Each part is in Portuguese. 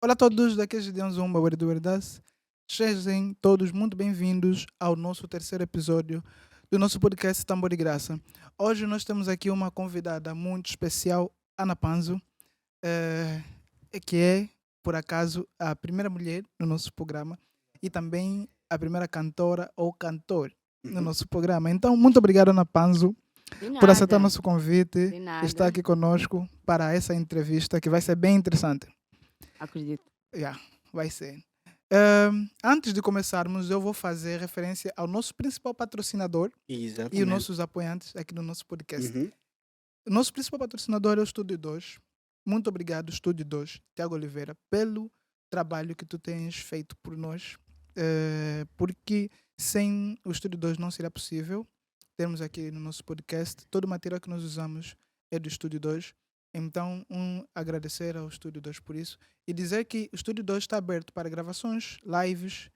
Olá a todos, daqui é Gideon Zumba, do Verdade. Sejam todos muito bem-vindos ao nosso terceiro episódio do nosso podcast Tambor de Graça. Hoje nós temos aqui uma convidada muito especial, Ana Panzo, eh, que é, por acaso, a primeira mulher no nosso programa e também a primeira cantora ou cantor no Uhum. nosso programa. Então, muito obrigado, Ana Panzo, De por aceitar nada, nosso convite de e estar nada. aqui conosco para essa entrevista que vai ser bem interessante. Acredito. Yeah, vai ser. Antes de começarmos, eu vou fazer referência ao nosso principal patrocinador e os Exatamente. nossos apoiantes aqui no nosso podcast. Uhum. O nosso principal patrocinador é o Estúdio 2. Muito obrigado, Estúdio 2, Tiago Oliveira, pelo trabalho que tu tens feito por nós. Porque sem o Estúdio 2 não seria possível termos aqui no nosso podcast. Todo o material que nós usamos é do Estúdio 2. Então, agradecer ao Estúdio 2 por isso e dizer que o Estúdio 2 está aberto para gravações, lives,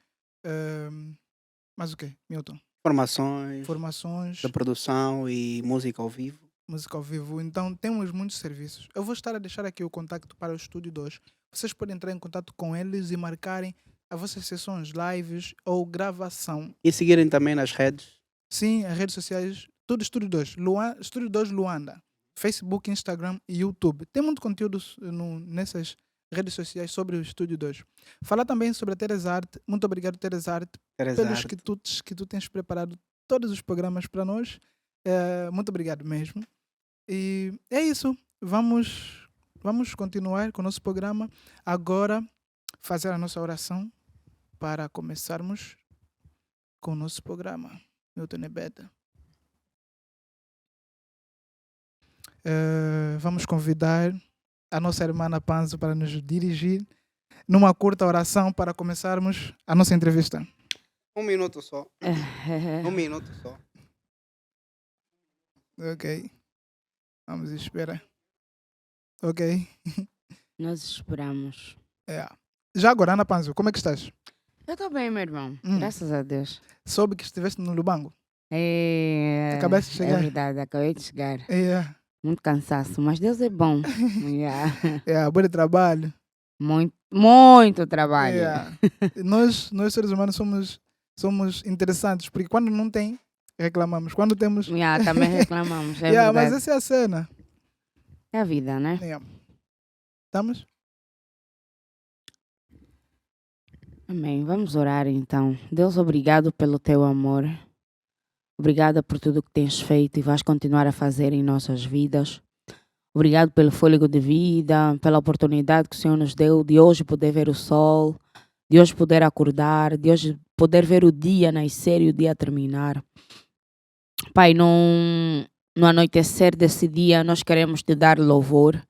mas o quê, Milton? Informações Formações, da produção e música ao vivo. música ao vivo. Então, temos muitos serviços. Eu vou estar a deixar aqui o contacto para o Estúdio 2. Vocês podem entrar em contato com eles e marcarem as vossas sessões, lives ou gravação. E seguirem também nas redes. Sim, as redes sociais, tudo Estúdio 2. Estúdio 2 Luanda. Facebook, Instagram e YouTube. Tem muito conteúdo nessas redes sociais sobre o Estúdio 2. Falar também sobre a Teresarte. Muito obrigado, Teresarte, pelos Teresarte. quitutes que tu tens preparado todos os programas para nós. Muito obrigado mesmo. E é isso. Vamos continuar com o nosso programa. Agora, fazer a nossa oração para começarmos com o nosso programa. Milton Nebeda. Vamos convidar a nossa irmã Ana Panzo para nos dirigir numa curta oração para começarmos a nossa entrevista. 1 minuto só. 1 minuto só. Ok. Vamos esperar. Ok. Nós esperamos. Já agora, Ana Panzo, como é que estás? Eu estou bem, meu irmão. Graças a Deus. Soube que estiveste no Lubango. É, Acabaste de chegar. É verdade, acabei de chegar. Yeah. Muito cansaço, mas Deus é bom. Yeah. Bom trabalho. Muito trabalho. Yeah. nós seres humanos somos interessantes, porque quando não tem, reclamamos. Quando temos... Também reclamamos, é mas verdade. essa é a cena. É a vida, né? Estamos? Amém. Vamos orar então. Deus, obrigado pelo teu amor. Obrigada por tudo que tens feito e vais continuar a fazer em nossas vidas. Obrigado pelo fôlego de vida, pela oportunidade que o Senhor nos deu de hoje poder ver o sol, de hoje poder acordar, de hoje poder ver o dia nascer e o dia terminar. Pai, no anoitecer desse dia, nós queremos te dar louvor,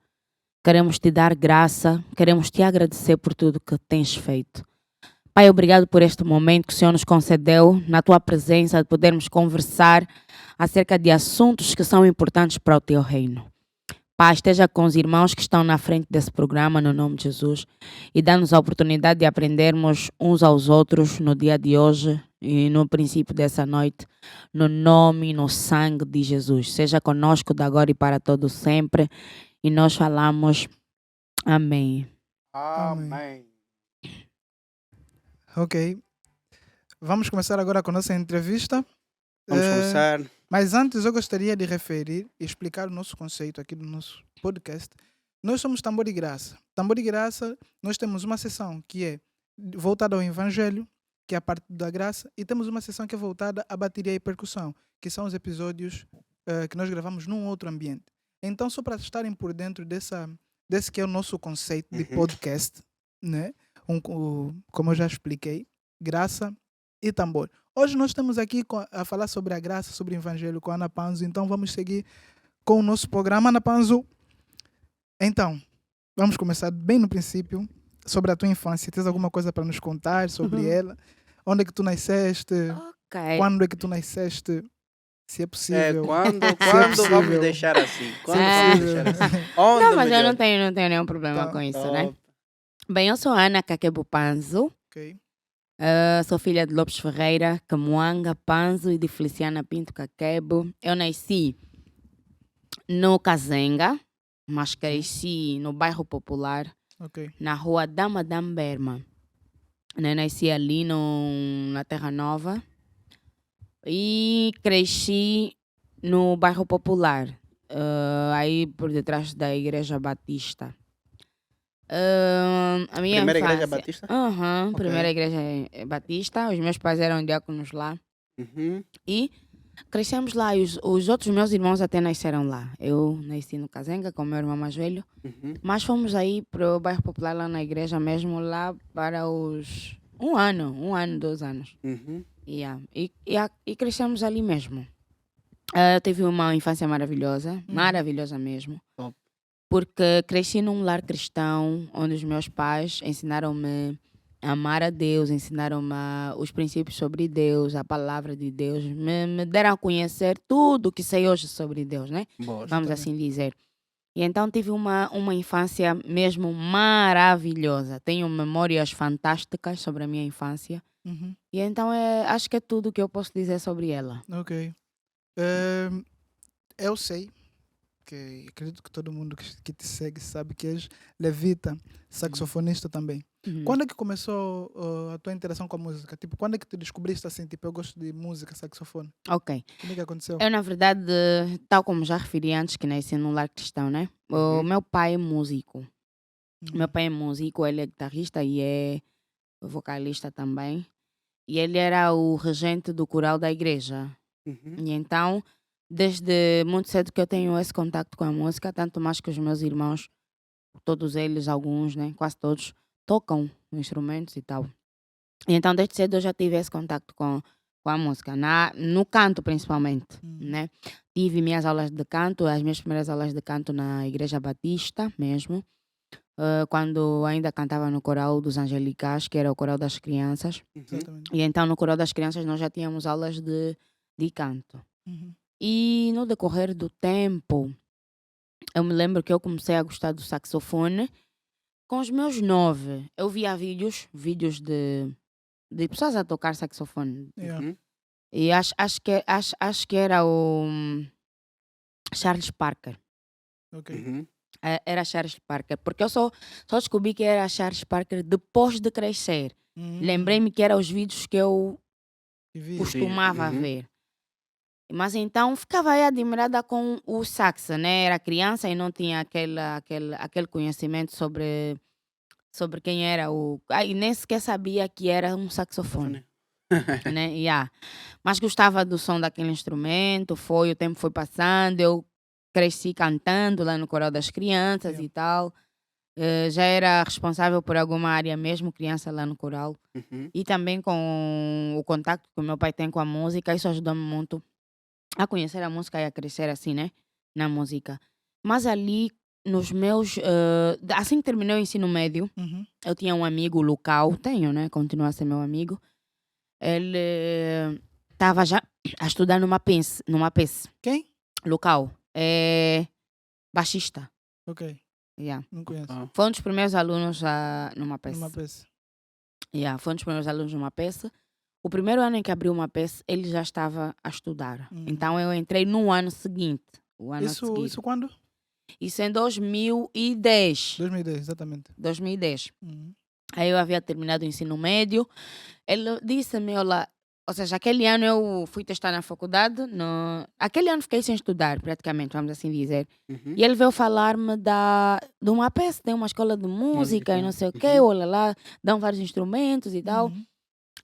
queremos te dar graça, queremos te agradecer por tudo que tens feito. Pai, obrigado por este momento que o Senhor nos concedeu, na tua presença, de podermos conversar acerca de assuntos que são importantes para o teu reino. Pai, esteja com os irmãos que estão na frente desse programa, no nome de Jesus, e dá-nos a oportunidade de aprendermos uns aos outros no dia de hoje e no princípio dessa noite, no nome e no sangue de Jesus. Seja conosco de agora e para todo sempre, e nós falamos amém. Amém. Ok. Vamos começar agora com a nossa entrevista. Vamos começar. Mas antes eu gostaria de referir e explicar o nosso conceito aqui do nosso podcast. Nós somos Tambor de Graça. Tambor de Graça, nós temos uma sessão que é voltada ao Evangelho, que é a parte da graça, e temos uma sessão que é voltada à bateria e percussão, que são os episódios que nós gravamos num outro ambiente. Então, só para estarem por dentro desse que é o nosso conceito de podcast, né? Como eu já expliquei, graça e tambor. Hoje nós estamos aqui a falar sobre a graça, sobre o Evangelho com a Ana Panzo, então vamos seguir com o nosso programa. Ana Panzo, então, vamos começar bem no princípio, sobre a tua infância. Tens alguma coisa para nos contar sobre ela? Onde é que tu nasceste? Ok. Quando é que tu nasceste? Se é possível. Quando possível. vamos deixar assim? Quando É. vamos deixar assim? Onde Não, mas eu melhor? não tenho nenhum problema Tá. com isso, né? Top. Bem, eu sou Ana Kakebu Panzo. Ok. Sou filha de Lopes Ferreira, Camuanga, Panzo e de Feliciana Pinto Kakebu. Eu nasci no Kazenga, mas cresci no bairro Popular, Ok. na rua da Madame Berma. Né? Nasci ali na Terra Nova e cresci no bairro Popular, aí por detrás da Igreja Batista. A minha Primeira infância. Igreja Batista? Aham, Ok. primeira igreja Batista. Os meus pais eram diáconos lá. Uhum. E crescemos lá. E os outros meus irmãos até nasceram lá. Eu nasci no Cazenga com o meu irmão mais velho. Uhum. Mas fomos aí para o bairro Popular, lá na igreja mesmo, lá para os 1 ano, 2 anos. Uhum. Yeah. E crescemos ali mesmo. Eu tive uma infância maravilhosa, maravilhosa mesmo. Top. Porque cresci num lar cristão, onde os meus pais ensinaram-me a amar a Deus, ensinaram-me os princípios sobre Deus, a palavra de Deus, me deram a conhecer tudo o que sei hoje sobre Deus, né? Boa. Vamos também. assim dizer. E então tive uma infância mesmo maravilhosa. Tenho memórias fantásticas sobre a minha infância. Uhum. E então acho que é tudo o que eu posso dizer sobre ela. Ok. Eu sei que acredito que todo mundo que te segue sabe que és levita, saxofonista também. Uhum. Quando é que começou a tua interação com a música? Tipo, quando é que te descobriste assim, tipo, eu gosto de música, saxofone? Ok. Como é que aconteceu? Eu, na verdade, tal como já referi antes, que nasci num lar cristão, né? O Uhum. meu pai é músico. Uhum. Meu pai é músico, ele é guitarrista e é vocalista também. E ele era o regente do coral da igreja. Uhum. E então, desde muito cedo que eu tenho esse contato com a música, tanto mais que os meus irmãos, todos eles, alguns, né? Quase todos, tocam instrumentos e tal. E então, desde cedo eu já tive esse contato com a música, no canto principalmente, né? Tive minhas aulas de canto, as minhas primeiras aulas de canto na Igreja Batista mesmo, quando ainda cantava no coral dos Angelicais, que era o coral das crianças. Uhum. Exatamente. E então no coral das crianças nós já tínhamos aulas de canto. Uhum. E no decorrer do tempo, eu me lembro que eu comecei a gostar do saxofone com os meus 9. Eu via vídeos de pessoas a tocar saxofone. Yeah. Uhum. E acho que era o Charles Parker. Ok. Uhum. Era Charles Parker. Porque eu só descobri que era Charles Parker depois de crescer. Lembrei-me que eram os vídeos que eu E vi. costumava Uhum. ver. Mas então ficava aí admirada com o sax, né? Era criança e não tinha aquele conhecimento sobre quem era o... e nem sequer sabia que era um saxofone. Né? Yeah. Mas gostava do som daquele instrumento, o tempo foi passando, eu cresci cantando lá no coral das crianças Yeah. e tal. Já era responsável por alguma área mesmo, criança lá no coral. Uhum. E também com o contato que o meu pai tem com a música, isso ajudou-me muito a conhecer a música e a crescer assim, né? Na música. Mas ali, nos meus... assim que terminei o ensino médio, Uhum. eu tinha um amigo local, tenho, né? Continua a ser meu amigo. Ele estava já a estudar numa PES Quem? local. É baixista. Ok. Yeah. Não conheço. Ah. Foi um dos primeiros alunos numa PES. Numa peça. Yeah, foi um dos primeiros alunos numa PES. O primeiro ano em que abriu uma PES, ele já estava a estudar. Então eu entrei no ano seguinte. O ano a seguir. Isso quando? Isso em 2010. 2010, exatamente. 2010. Uhum. Aí eu havia terminado o ensino médio. Ele disse-me, olha, ou seja, aquele ano eu fui testar na faculdade. Aquele ano fiquei sem estudar, praticamente, vamos assim dizer. Uhum. E ele veio falar-me de uma peça, tem uma escola de música e não sei o quê, Uhum. olha lá, dão vários instrumentos e tal. Uhum.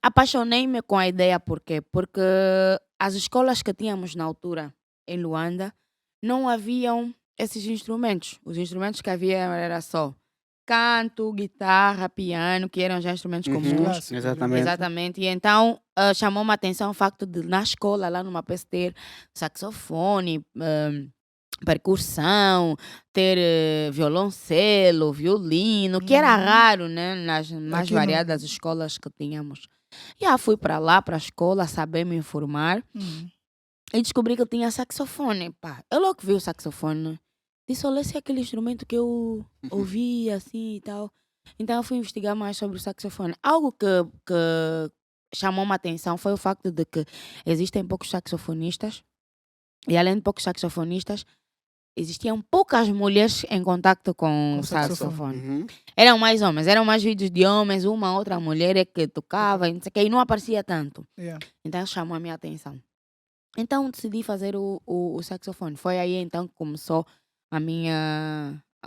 Apaixonei-me com a ideia, por quê? Porque as escolas que tínhamos na altura em Luanda não haviam esses instrumentos. Os instrumentos que havia era só canto, guitarra, piano, que eram já instrumentos Uhum. comuns. Clássicos, Exatamente. Exatamente. E então chamou-me a atenção o facto de, na escola, lá numa PES, ter saxofone, percussão, ter violoncelo, violino, que era raro, né? Nas mais Aqui no- variadas escolas que tínhamos. E fui para lá, para a escola, saber me informar Uhum. e descobri que eu tinha saxofone. Pá, eu logo vi o saxofone. Disse, olha, esse é aquele instrumento que eu ouvi assim e tal. Então eu fui investigar mais sobre o saxofone. Algo que chamou-me a atenção foi o facto de que existem poucos saxofonistas. E além de poucos saxofonistas, existiam poucas mulheres em contato com Com o saxofone. saxofone. Eram mais homens, eram mais vídeos de homens, uma outra mulher é que tocava, e não sei o quê, e não aparecia tanto. Yeah. Então chamou a minha atenção. Então decidi fazer o saxofone. Foi aí então que começou o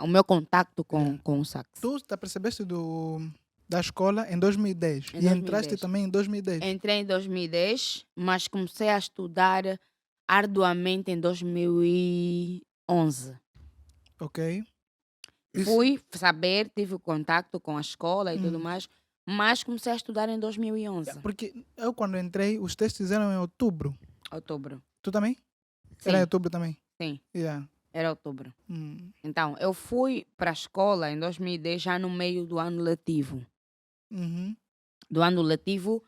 meu contacto com o sax. Tu te apercebeste da escola em 2010 Em e entraste 2010. também em 2010. Entrei em 2010, mas comecei a estudar arduamente em 2011. Ok. Isso- Fui saber, tive o contacto com a escola e tudo Hum. mais, mas comecei a estudar em 2011, Porque eu quando entrei, os testes eram em outubro. outubro. Tu também? Sim, Era em outubro também? sim, Yeah. era outubro. Hum. Então, eu fui para a escola em 2010, já no meio do ano letivo. Uhum. Do ano letivo,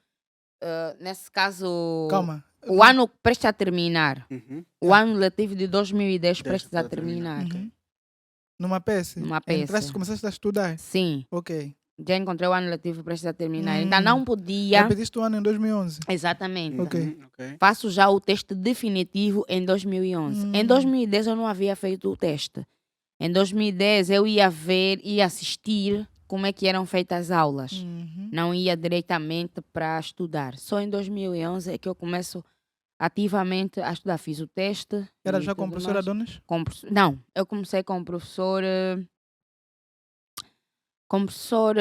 nesse caso, Calma. o ano prestes a terminar. Uhum. O ano letivo de 2010 prestes a a terminar. terminar. Uhum. Numa PS? Numa PS. Entraste e começaste a estudar? Sim, Ok. já encontrei o ano letivo prestes a terminar. Então, não podia... Repetiste o ano em 2011? Exatamente. Ok. Uhum, ok. Faço já o teste definitivo em 2011. Em 2010 eu não havia feito o teste. Em 2010 eu ia ver e assistir como é que eram feitas as aulas. Uhum. Não ia diretamente para estudar. Só em 2011 é que eu começo ativamente a estudar. Fiz o teste. Era e já com a tudo professora mais. Donas? Não, eu comecei com o professor... com o professor...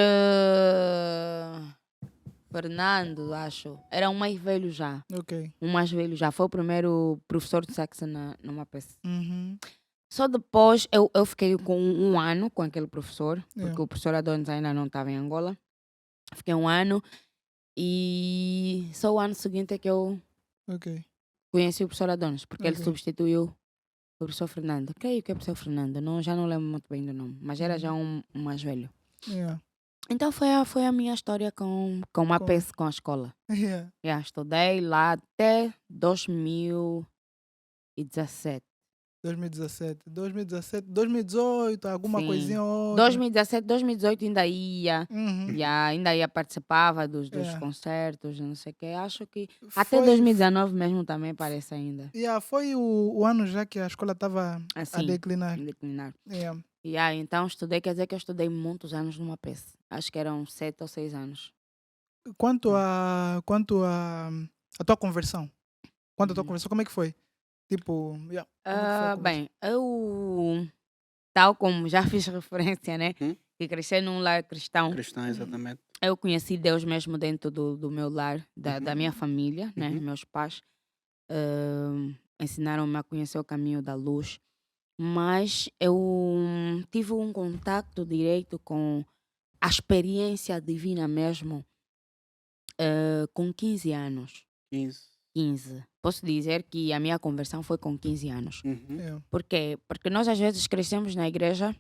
Fernando, acho. Era um mais velho já. Ok. Um mais velho já. Foi o primeiro professor de sax numa peça. Uhum. Só depois eu fiquei com um ano com aquele professor, porque Yeah. o professor Adonis ainda não estava em Angola. Fiquei um ano e só o ano seguinte é que eu Ok. conheci o professor Adonis, porque ele Ok. substituiu o professor Fernando. Creio que é o professor Fernando, não, já não lembro muito bem do nome, mas era já um mais velho. Yeah. Então foi a minha história com uma peça com a escola. Yeah. Yeah, estudei lá até 2017. 2017, 2018, alguma Sim. coisinha ou outra. 2017, 2018 ainda ia. Uhum. Ainda ia participava dos Yeah. concertos, não sei o quê. Acho que até Foi- 2019 mesmo também parece ainda. Yeah, foi o ano já que a escola estava a Assim, declinar. declinar. Yeah. Então estudei, quer dizer que eu estudei muitos anos numa peça. Acho que eram 7 ou 6 anos. Quanto a tua conversão? Quanto a tua Uhum. conversão, como é que foi? Tipo, yeah, como é que foi a conversão? Bem, eu, tal como já fiz referência, né? Que cresci num lar cristão. Cristã, exatamente. Eu conheci Deus mesmo dentro do meu lar, da minha família, né? Uhum. Meus pais ensinaram-me a conhecer o caminho da luz. Mas eu tive um contacto direto com a experiência divina mesmo com 15 anos. 15. Posso dizer que a minha conversão foi com 15 anos. Uhum. Yeah. Por quê? Porque nós às vezes crescemos na igreja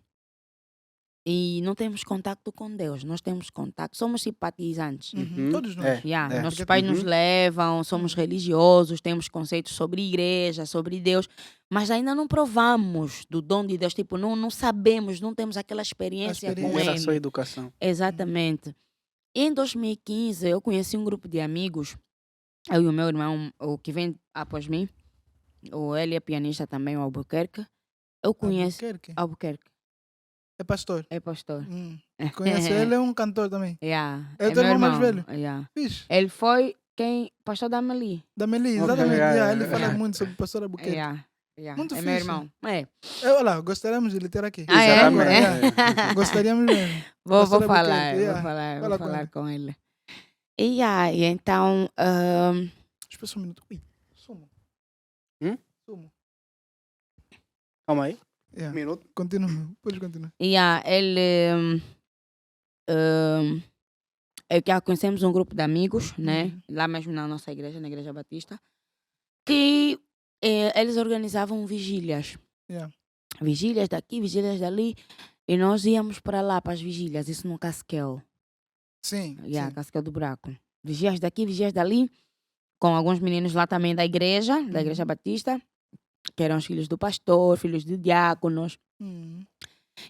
e não temos contato com Deus. Nós temos contato, somos simpatizantes. Uhum. Todos nós. Yeah, É. nossos pais nos levam, somos religiosos, temos conceitos sobre igreja, sobre Deus, mas ainda não provamos do dom de Deus. Tipo, não sabemos, não temos aquela experiência com experiência. Era só Ele. educação. Exatamente. Em 2015, eu conheci um grupo de amigos, eu e o meu irmão, o que vem após mim, ele é pianista também, o Albuquerque. Eu conheço Albuquerque? Albuquerque, É pastor? é pastor. Conheço, ele é um cantor também. Yeah, É teu meu irmão mais velho? Yeah. Fixe. Ele foi pastor da Meli. Da Meli, Ok, exatamente. yeah, Yeah, yeah, ele fala yeah. muito sobre o pastor Albuquerque. Yeah. Muito É fixe. meu irmão. É. Olha lá, gostaríamos de lhe ter aqui. Ah, é? Agora, É. yeah. Gostaríamos mesmo. Vou Pastor falar, Albuquerque, vou yeah. falar, Fala com com ele. E então, Espera só um minuto. Ui, sumo. Sumo. Calma aí. Yeah. Minuto. Continua, pode continuar. ele é que conhecemos um grupo de amigos, né? Lá mesmo na nossa igreja, na Igreja Batista, que eles organizavam vigílias. Yeah. Vigílias daqui, vigílias dali, e nós íamos para lá, para as vigílias, isso no Casquel. Sim. Yeah, sim. Casquel do Buraco. Vigias daqui, vigias dali, com alguns meninos lá também da Igreja Batista, que eram os filhos do pastor, filhos de diáconos.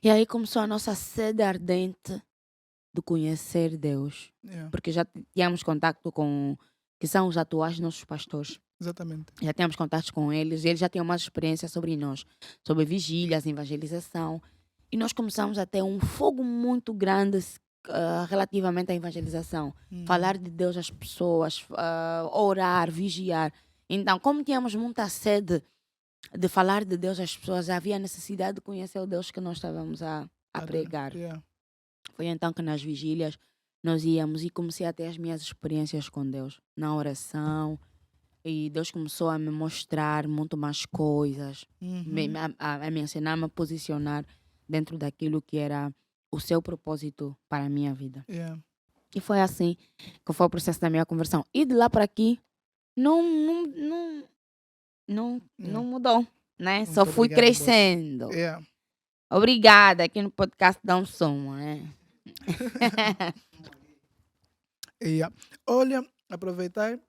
E aí começou a nossa sede ardente de conhecer Deus. Yeah. Porque já tínhamos contato com, que são os atuais nossos pastores. Exatamente. Já tínhamos contatos com eles, e eles já tinham mais experiência sobre nós, sobre vigílias, evangelização. E nós começamos a ter um fogo muito grande relativamente à evangelização. Falar de Deus às pessoas, orar, vigiar. Então, como tínhamos muita sede de falar de Deus às pessoas, havia necessidade de conhecer o Deus que nós estávamos a pregar. Yeah. Foi então que nas vigílias nós íamos e comecei a ter as minhas experiências com Deus, na oração. E Deus começou a me mostrar muito mais coisas, a me ensinar a me posicionar dentro daquilo que era o seu propósito para a minha vida. Yeah. E foi assim que foi o processo da minha conversão. E de lá para aqui, não mudou, né? Muito Só fui obrigado, crescendo. Yeah. Obrigada, aqui no podcast dá um som, né? Yeah. Olha, aproveitar,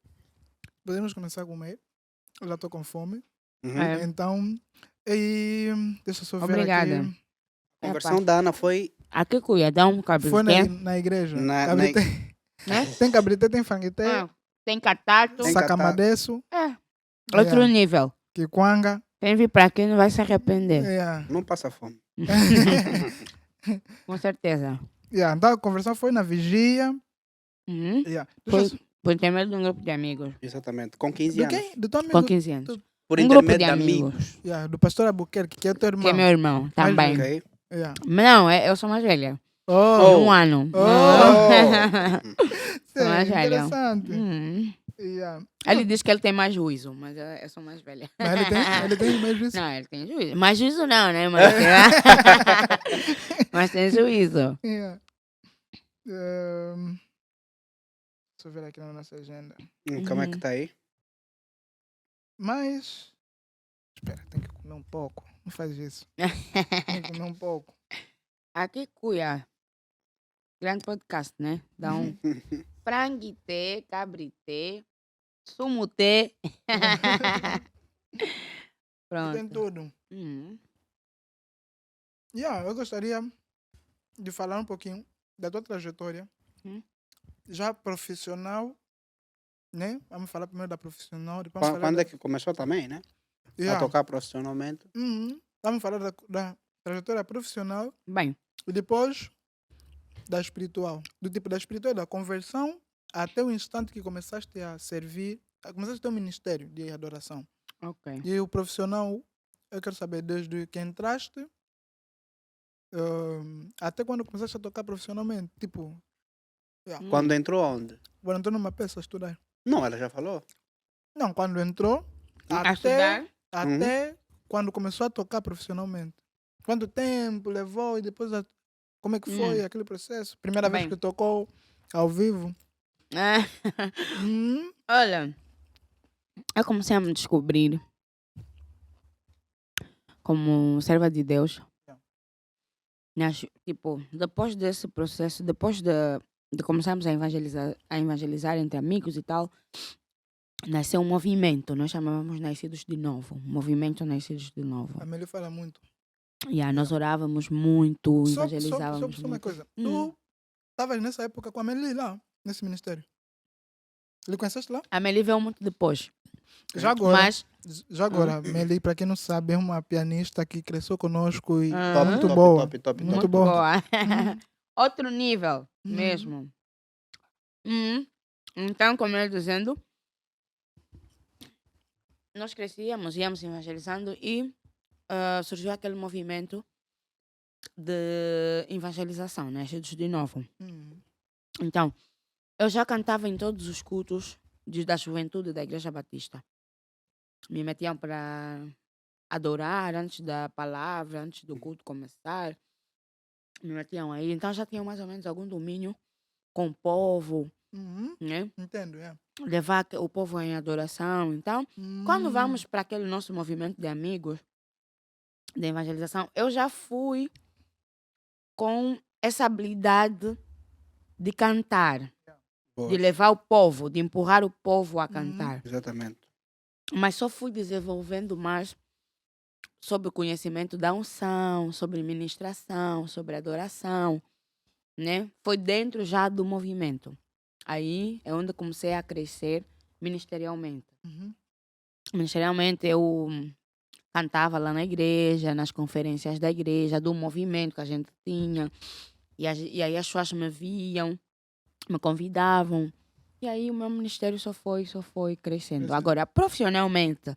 podemos começar a comer. Eu já estou com fome. Uhum. É. Então, deixa eu só ver Obrigada. aqui. A conversão da Ana foi Aqui cuia, dá um Foi cabrité, na igreja. Na- Cabrité. né? Tem cabrité, tem franguité, Tem catato. Tem sacamadeço, Outro nível. quiquanga. Quem vir para aqui não vai se arrepender. Yeah. não passa fome. Com certeza. Yeah. Então, a conversão foi na vigia. Uhum. Yeah. Por intermédio de um grupo de amigos. Exatamente. Com 15 Do anos. quem? Do teu amigo? Com 15 anos. Por Um grupo intermédio de de amigos. amigos. Yeah, do pastor Albuquerque, que é teu irmão. Que é meu irmão também. Ok. Yeah. Não, eu sou mais velha. Oh, Um ano. Oh. sim, mais velha. interessante. Hum. Yeah. Ele diz que ele tem mais juízo, mas eu sou mais velha. Mas ele tem mesmo isso. Não, ele tem juízo. Mais juízo não, né? Mas, mas tem juízo. Yeah. Deixa eu ver aqui na nossa agenda. Como é que tá aí? Mas. Espera, tem que comer um pouco. Não faz isso. Tem que comer um pouco. Aqui, cuia. Grande podcast, né? Dá um franguité, cabrité, sumuté. Tem Pronto. tudo. Yeah, eu gostaria de falar um pouquinho da tua trajetória. Já profissional, né? Vamos falar primeiro da profissional. Depois vamos falar Quando é que começou também, né? Yeah. A tocar profissionalmente. Vamos falar da trajetória profissional Bem, e depois da espiritual. Do tipo da espiritual, da conversão até o instante que começaste a servir, começaste a ter um ministério de adoração. ok. E o profissional, eu quero saber desde que entraste até quando começaste a tocar profissionalmente. Tipo, Quando entrou onde? quando entrou numa peça a estudar. Não, ela já falou. Não, quando entrou, A estudar? até quando começou a tocar profissionalmente. Quanto tempo levou e depois como é que foi aquele processo? Primeira vez Bem. que tocou ao vivo. Olha, eu comecei a me descobrir como serva de Deus. Tipo, depois desse processo, depois de começarmos a evangelizar entre amigos e tal, nasceu um movimento. Nós chamávamos Nascidos de Novo. Movimento Nascidos de Novo. A Meli fala muito. Nós orávamos muito, Só evangelizávamos uma muito. coisa. Tu estavas nessa época com a Meli lá, nesse ministério. Ele conheceste lá? A Meli veio muito depois. Já agora. Mas, Já agora, Meli, para quem não sabe, é uma pianista que cresceu conosco e Top, muito top, boa. top, top, Muito top. boa. Outro nível mesmo. Então, como eu ia dizendo, nós crescíamos, íamos evangelizando e surgiu aquele movimento de evangelização, Nascidos de Novo. Então, eu já cantava em todos os cultos da juventude da Igreja Batista. Me metiam para adorar antes da palavra, antes do culto começar. Me metiam aí. Então já tinha mais ou menos algum domínio com o povo, né? Entendo, é. Levar o povo em adoração. Então, quando vamos para aquele nosso movimento de amigos, de evangelização, eu já fui com essa habilidade de cantar, Boa. de levar o povo, de empurrar o povo a cantar. Exatamente. Mas só fui desenvolvendo mais sobre o conhecimento da unção, sobre ministração, sobre adoração, né? Foi dentro já do movimento. Aí é onde comecei a crescer ministerialmente. Ministerialmente eu cantava lá na igreja, nas conferências da igreja, do movimento que a gente tinha. E aí as pessoas me viam, me convidavam. E aí o meu ministério só foi crescendo. Agora, profissionalmente,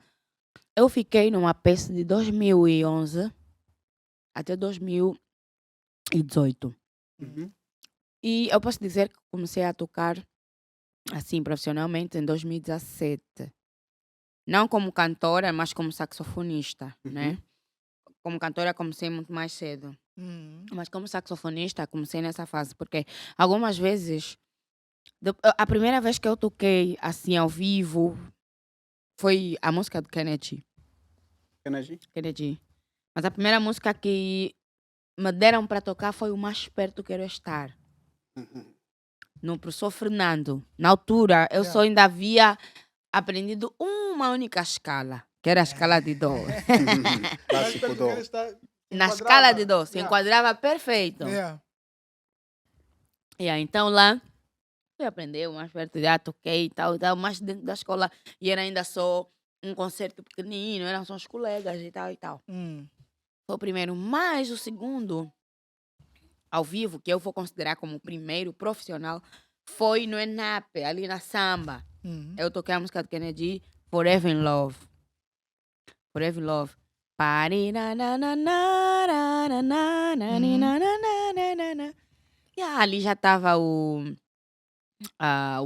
eu fiquei numa peça de 2011 até 2018. Uhum. E eu posso dizer que comecei a tocar assim profissionalmente em 2017. Não como cantora, mas como saxofonista, né? Como cantora comecei muito mais cedo. Mas como saxofonista comecei nessa fase, porque algumas vezes a primeira vez que eu toquei assim ao vivo foi a música de Kennedy. Kennedy. Mas a primeira música que me deram para tocar foi O Mais Perto Quero Estar. No professor Fernando. Na altura, eu só ainda havia aprendido uma única escala, que era a escala de dó. Clássico dó. Na escala de dó, se enquadrava perfeito. Então lá, fui aprender o mais perto, já toquei e tal, mas dentro da escola, e era ainda só um concerto pequenino, eram só os colegas e tal. Foi o primeiro, mas o segundo, ao vivo, que eu vou considerar como o primeiro profissional, foi no ENAP, ali na Samba. Eu toquei a música de Kennedy, Forever in Love. Forever in Love. E ali já estava o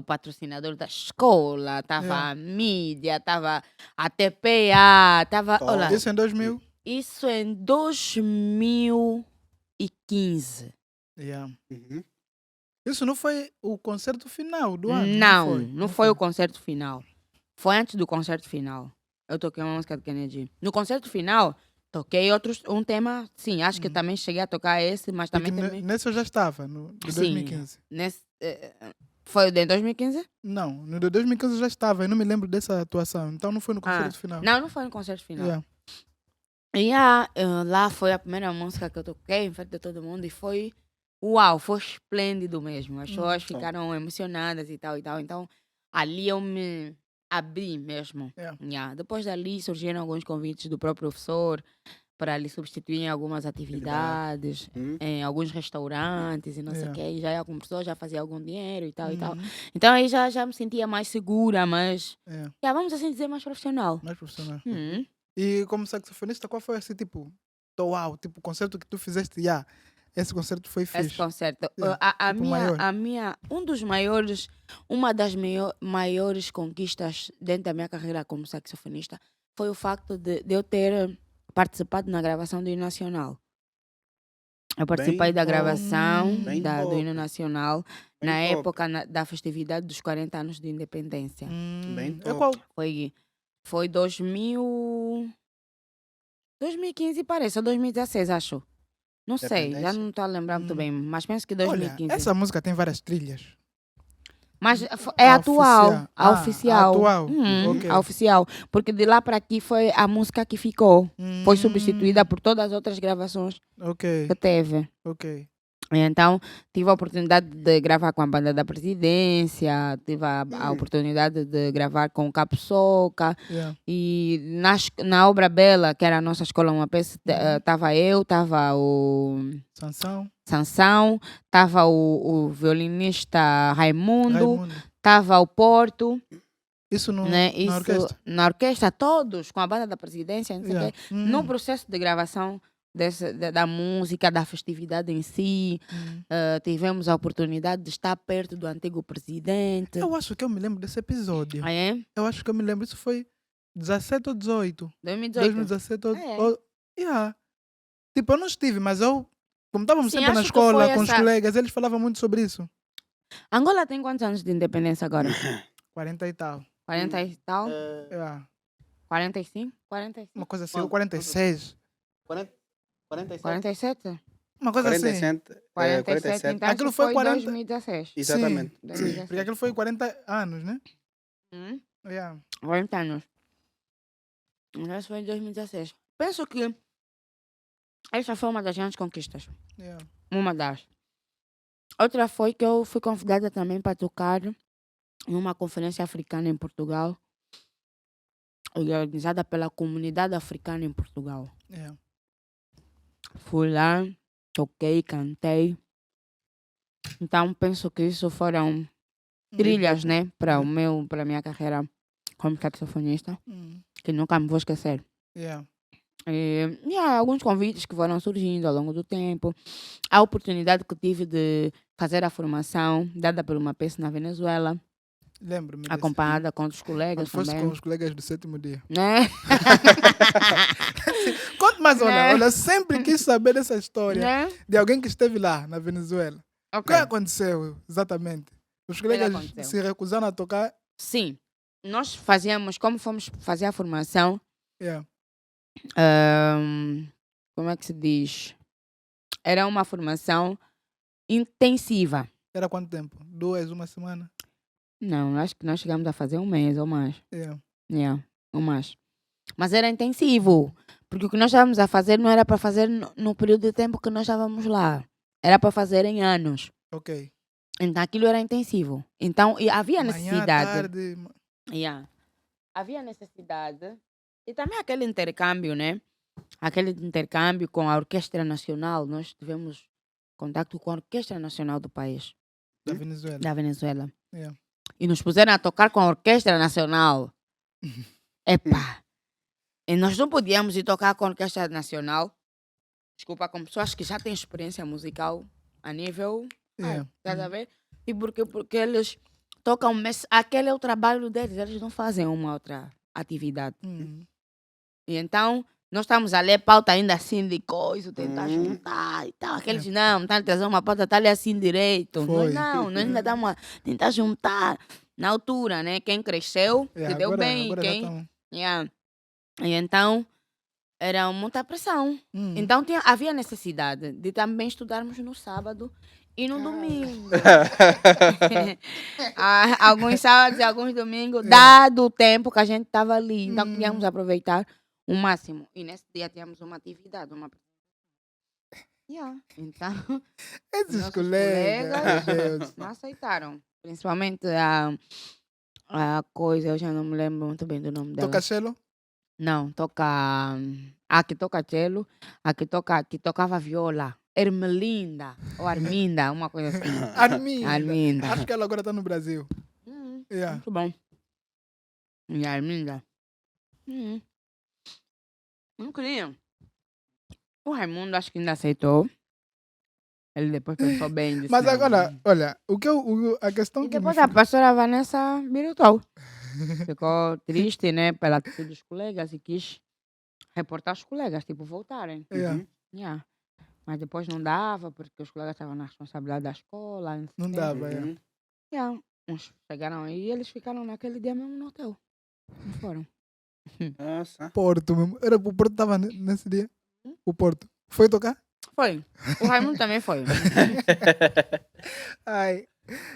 patrocinador da escola, estava a mídia, estava a TPA, estava... Olha, Isso em 2000? isso em 2015. Isso não foi o concerto final do ano? Não foi o concerto final. Foi antes do concerto final. Eu toquei uma música de Kennedy. No concerto final, toquei um tema, sim, acho que também cheguei a tocar esse, mas Porque também... nesse eu já estava, no de 2015. Foi o de 2015? Não, no de 2015 eu já estava, eu não me lembro dessa atuação, então não foi no concerto final. Não foi no concerto final. Lá foi a primeira música que eu toquei em frente de todo mundo e foi esplêndido mesmo. As pessoas ficaram emocionadas e tal. Então, ali eu me abri mesmo. Depois dali surgiram alguns convites do próprio professor para lhe substituir em algumas atividades, em alguns restaurantes e não sei o quê. E já como professor, já fazia algum dinheiro e tal. Então aí já me sentia mais segura, mas vamos assim dizer, mais profissional. Mais profissional. E como saxofonista, qual foi esse tipo, tipo concerto que tu fizeste? Esse concerto foi fixe. Esse concerto. Uma das maiores conquistas dentro da minha carreira como saxofonista foi o facto de eu ter participado na gravação do Hino Nacional. Eu participei da gravação do Hino Nacional na época da festividade dos 40 anos de independência. Foi 2015, parece, ou 2016, acho. Não sei, já não estou a lembrar muito bem, mas penso que 2015. Olha, essa música tem várias trilhas. Mas é atual, a oficial. Atual. A oficial. Porque de lá para aqui foi a música que ficou. Foi substituída por todas as outras gravações que teve. Então, tive a oportunidade de gravar com a banda da presidência, tive a oportunidade de gravar com o Capsoca. E na Obra Bela, que era a nossa escola, uma peça, estava o Sansão, estava o violinista Raimundo, estava o Porto. Isso, na orquestra? Na orquestra, todos, com a banda da presidência, não sei o quê. No processo de gravação da música, da festividade em si, tivemos a oportunidade de estar perto do antigo presidente. Eu acho que eu me lembro desse episódio. Eu acho que eu me lembro, isso foi 17 ou 18? 2017 ou... Tipo, eu não estive, mas eu, como estávamos sempre na escola com os colegas, eles falavam muito sobre isso. Angola tem quantos anos de independência agora? 40 e tal. 40 e tal? 45? 45? Uma coisa assim, ou 46. 47? Uma coisa 47, assim. 47. Então aquilo foi 2016. Exatamente. Sim, 2016. Porque aquilo foi 40 anos, né? 40 anos. Isso foi em 2016. Penso que essa foi uma das grandes conquistas. Uma das. Outra foi que eu fui convidada também para tocar numa conferência africana em Portugal. organizada pela comunidade africana em Portugal. Yeah. Fui lá, toquei, cantei. Então penso que isso foram trilhas, né, para a minha carreira como saxofonista, que nunca me vou esquecer. Yeah. E há alguns convites que foram surgindo ao longo do tempo. A oportunidade que tive de fazer a formação dada por uma peça na Venezuela, Lembro-me desse. acompanhada com outros Quando colegas fosse também. com os colegas do 7º dia. Né? Conte mais, Né? olha, sempre quis saber dessa história Né? de alguém que esteve lá na Venezuela. O Ok. que aconteceu exatamente? Os colegas aconteceu? se recusaram a tocar. Sim. Nós fazíamos, como fomos fazer a formação, Yeah. como é que se diz? Era uma formação intensiva. Era quanto tempo? 2, uma semana? Não, acho que nós chegamos a fazer um mês ou mais. Yeah. Yeah, ou mais. Mas era intensivo. Porque o que nós estávamos a fazer não era para fazer no período de tempo que nós estávamos lá. Era para fazer em anos. Ok. Então aquilo era intensivo. Então havia Manhã, necessidade. tarde. Yeah. Havia necessidade. E também aquele intercâmbio, né? Aquele intercâmbio com a Orquestra Nacional. Nós tivemos contato com a Orquestra Nacional do país, Da Venezuela. da Venezuela. Yeah. E nos puseram a tocar com a Orquestra Nacional. Epá! E nós não podíamos ir tocar com a Orquestra Nacional. Desculpa, com pessoas que já têm experiência musical a nível. Yeah. Estás a ver? E porque eles tocam, mas aquele é o trabalho deles, eles não fazem uma outra atividade. E então, nós estamos a ler pauta ainda assim de coisa, tentar juntar e tal. Aqueles não, estão a trazer uma pauta, está ali assim direito. Foi. Nós ainda estamos a tentar juntar. Na altura, né? Quem cresceu, Yeah, se deu agora, bem. agora Quem... já estão. Yeah. E então, era muita pressão. Então, havia necessidade de também estudarmos no sábado e no domingo. Alguns sábados e alguns domingos, dado o tempo que a gente estava ali. Então, queríamos aproveitar o máximo. E nesse dia tínhamos uma atividade, uma... Yeah. Então, Esses nossos colegas, meu Deus. não aceitaram. Principalmente a coisa, eu já não me lembro muito bem do nome dela. Toca cello? Não, toca... A que toca cello, a que tocava viola. Ermelinda, ou Arminda, uma coisa assim. Arminda. Acho que ela agora está no Brasil. Yeah. Muito bom. E a Arminda. Não queria. O Raimundo acho que ainda aceitou. Ele depois pensou bem. Disse, Mas não. agora, olha, a questão E que me depois a pastora Vanessa birutou. Ficou triste, né, pela atitude dos colegas e quis reportar os colegas, tipo, voltarem. Yeah. Yeah. Mas depois não dava, porque os colegas estavam na responsabilidade da escola. Não dava, yeah. Yeah. Uns chegaram aí e eles ficaram naquele dia mesmo no hotel. Não foram. Nossa. Porto mesmo. Era o Porto estava nesse dia? O Porto. Foi tocar? Foi. O Raimundo também foi. Ai.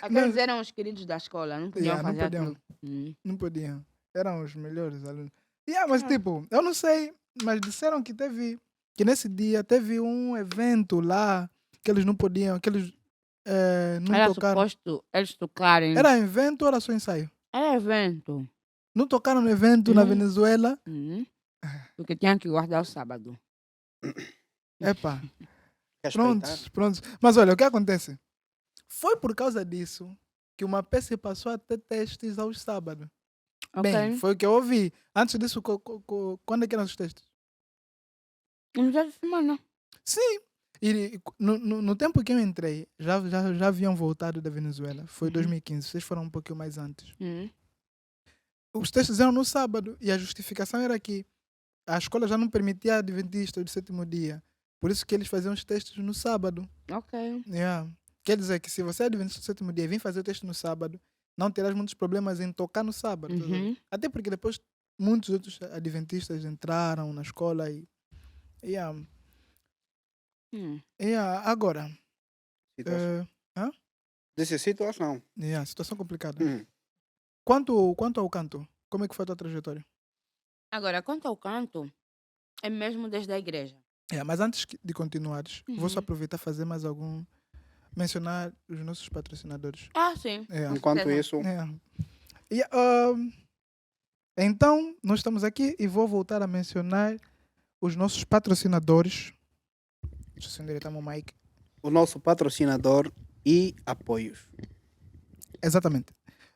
Aqueles eram os queridos da escola, não podiam Yeah, não fazer podiam. aquilo. Não podiam. Eram os melhores alunos. Mas tipo, eu não sei, mas disseram que nesse dia teve um evento lá que eles não podiam, que eles não Era tocaram. suposto eles tocarem. Era evento ou era só ensaio? Era evento. Não tocaram no evento na Venezuela? Porque tinham que guardar o sábado. Epa. Respeitar. Prontos. Mas olha, o que acontece? Foi por causa disso que uma peça passou a ter testes aos sábados. Ok. Bem, foi o que eu ouvi. Antes disso, quando é que eram os testes? Um dia de semana. Sim. E no tempo que eu entrei, já haviam voltado da Venezuela. Foi 2015. Vocês foram um pouquinho mais antes. Os testes eram no sábado. E a justificação era que a escola já não permitia adventistas do 7º dia. Por isso que eles faziam os testes no sábado. Ok. Yeah. Quer dizer que se você é adventista do 7º dia e vir fazer o teste no sábado, não terás muitos problemas em tocar no sábado. Até porque depois muitos outros adventistas entraram na escola e... Agora... Dessa situação. Situação complicada. Quanto ao canto, como é que foi a tua trajetória? Agora, quanto ao canto, é mesmo desde a igreja. Mas antes de continuares, vou só aproveitar e fazer mais algum... Mencionar os nossos patrocinadores. Sim. Enquanto isso, Então, nós estamos aqui e vou voltar a mencionar os nossos patrocinadores. Deixa eu acender o mic. O nosso patrocinador e apoios. Exatamente.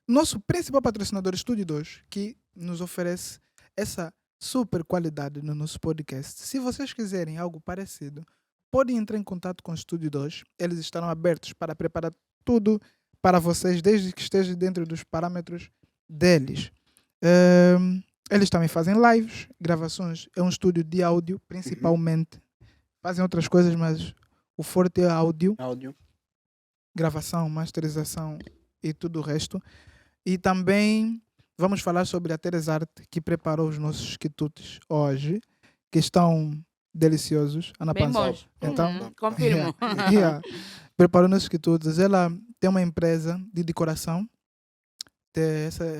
Nosso principal patrocinador, Estúdio 2, que nos oferece essa super qualidade no nosso podcast. Se vocês quiserem algo parecido, podem entrar em contato com o Estúdio 2. Eles estarão abertos para preparar tudo para vocês, desde que esteja dentro dos parâmetros deles. Eles também fazem lives, gravações. É um estúdio de áudio, principalmente. Fazem outras coisas, mas o forte é áudio. Gravação, masterização e tudo o resto. E também vamos falar sobre a Teresarte, que preparou os nossos quitutes hoje, que estão deliciosos. Ana Bem Pança. bons. Então, Confirmo. preparou nossos quitutes. Ela tem uma empresa de decoração.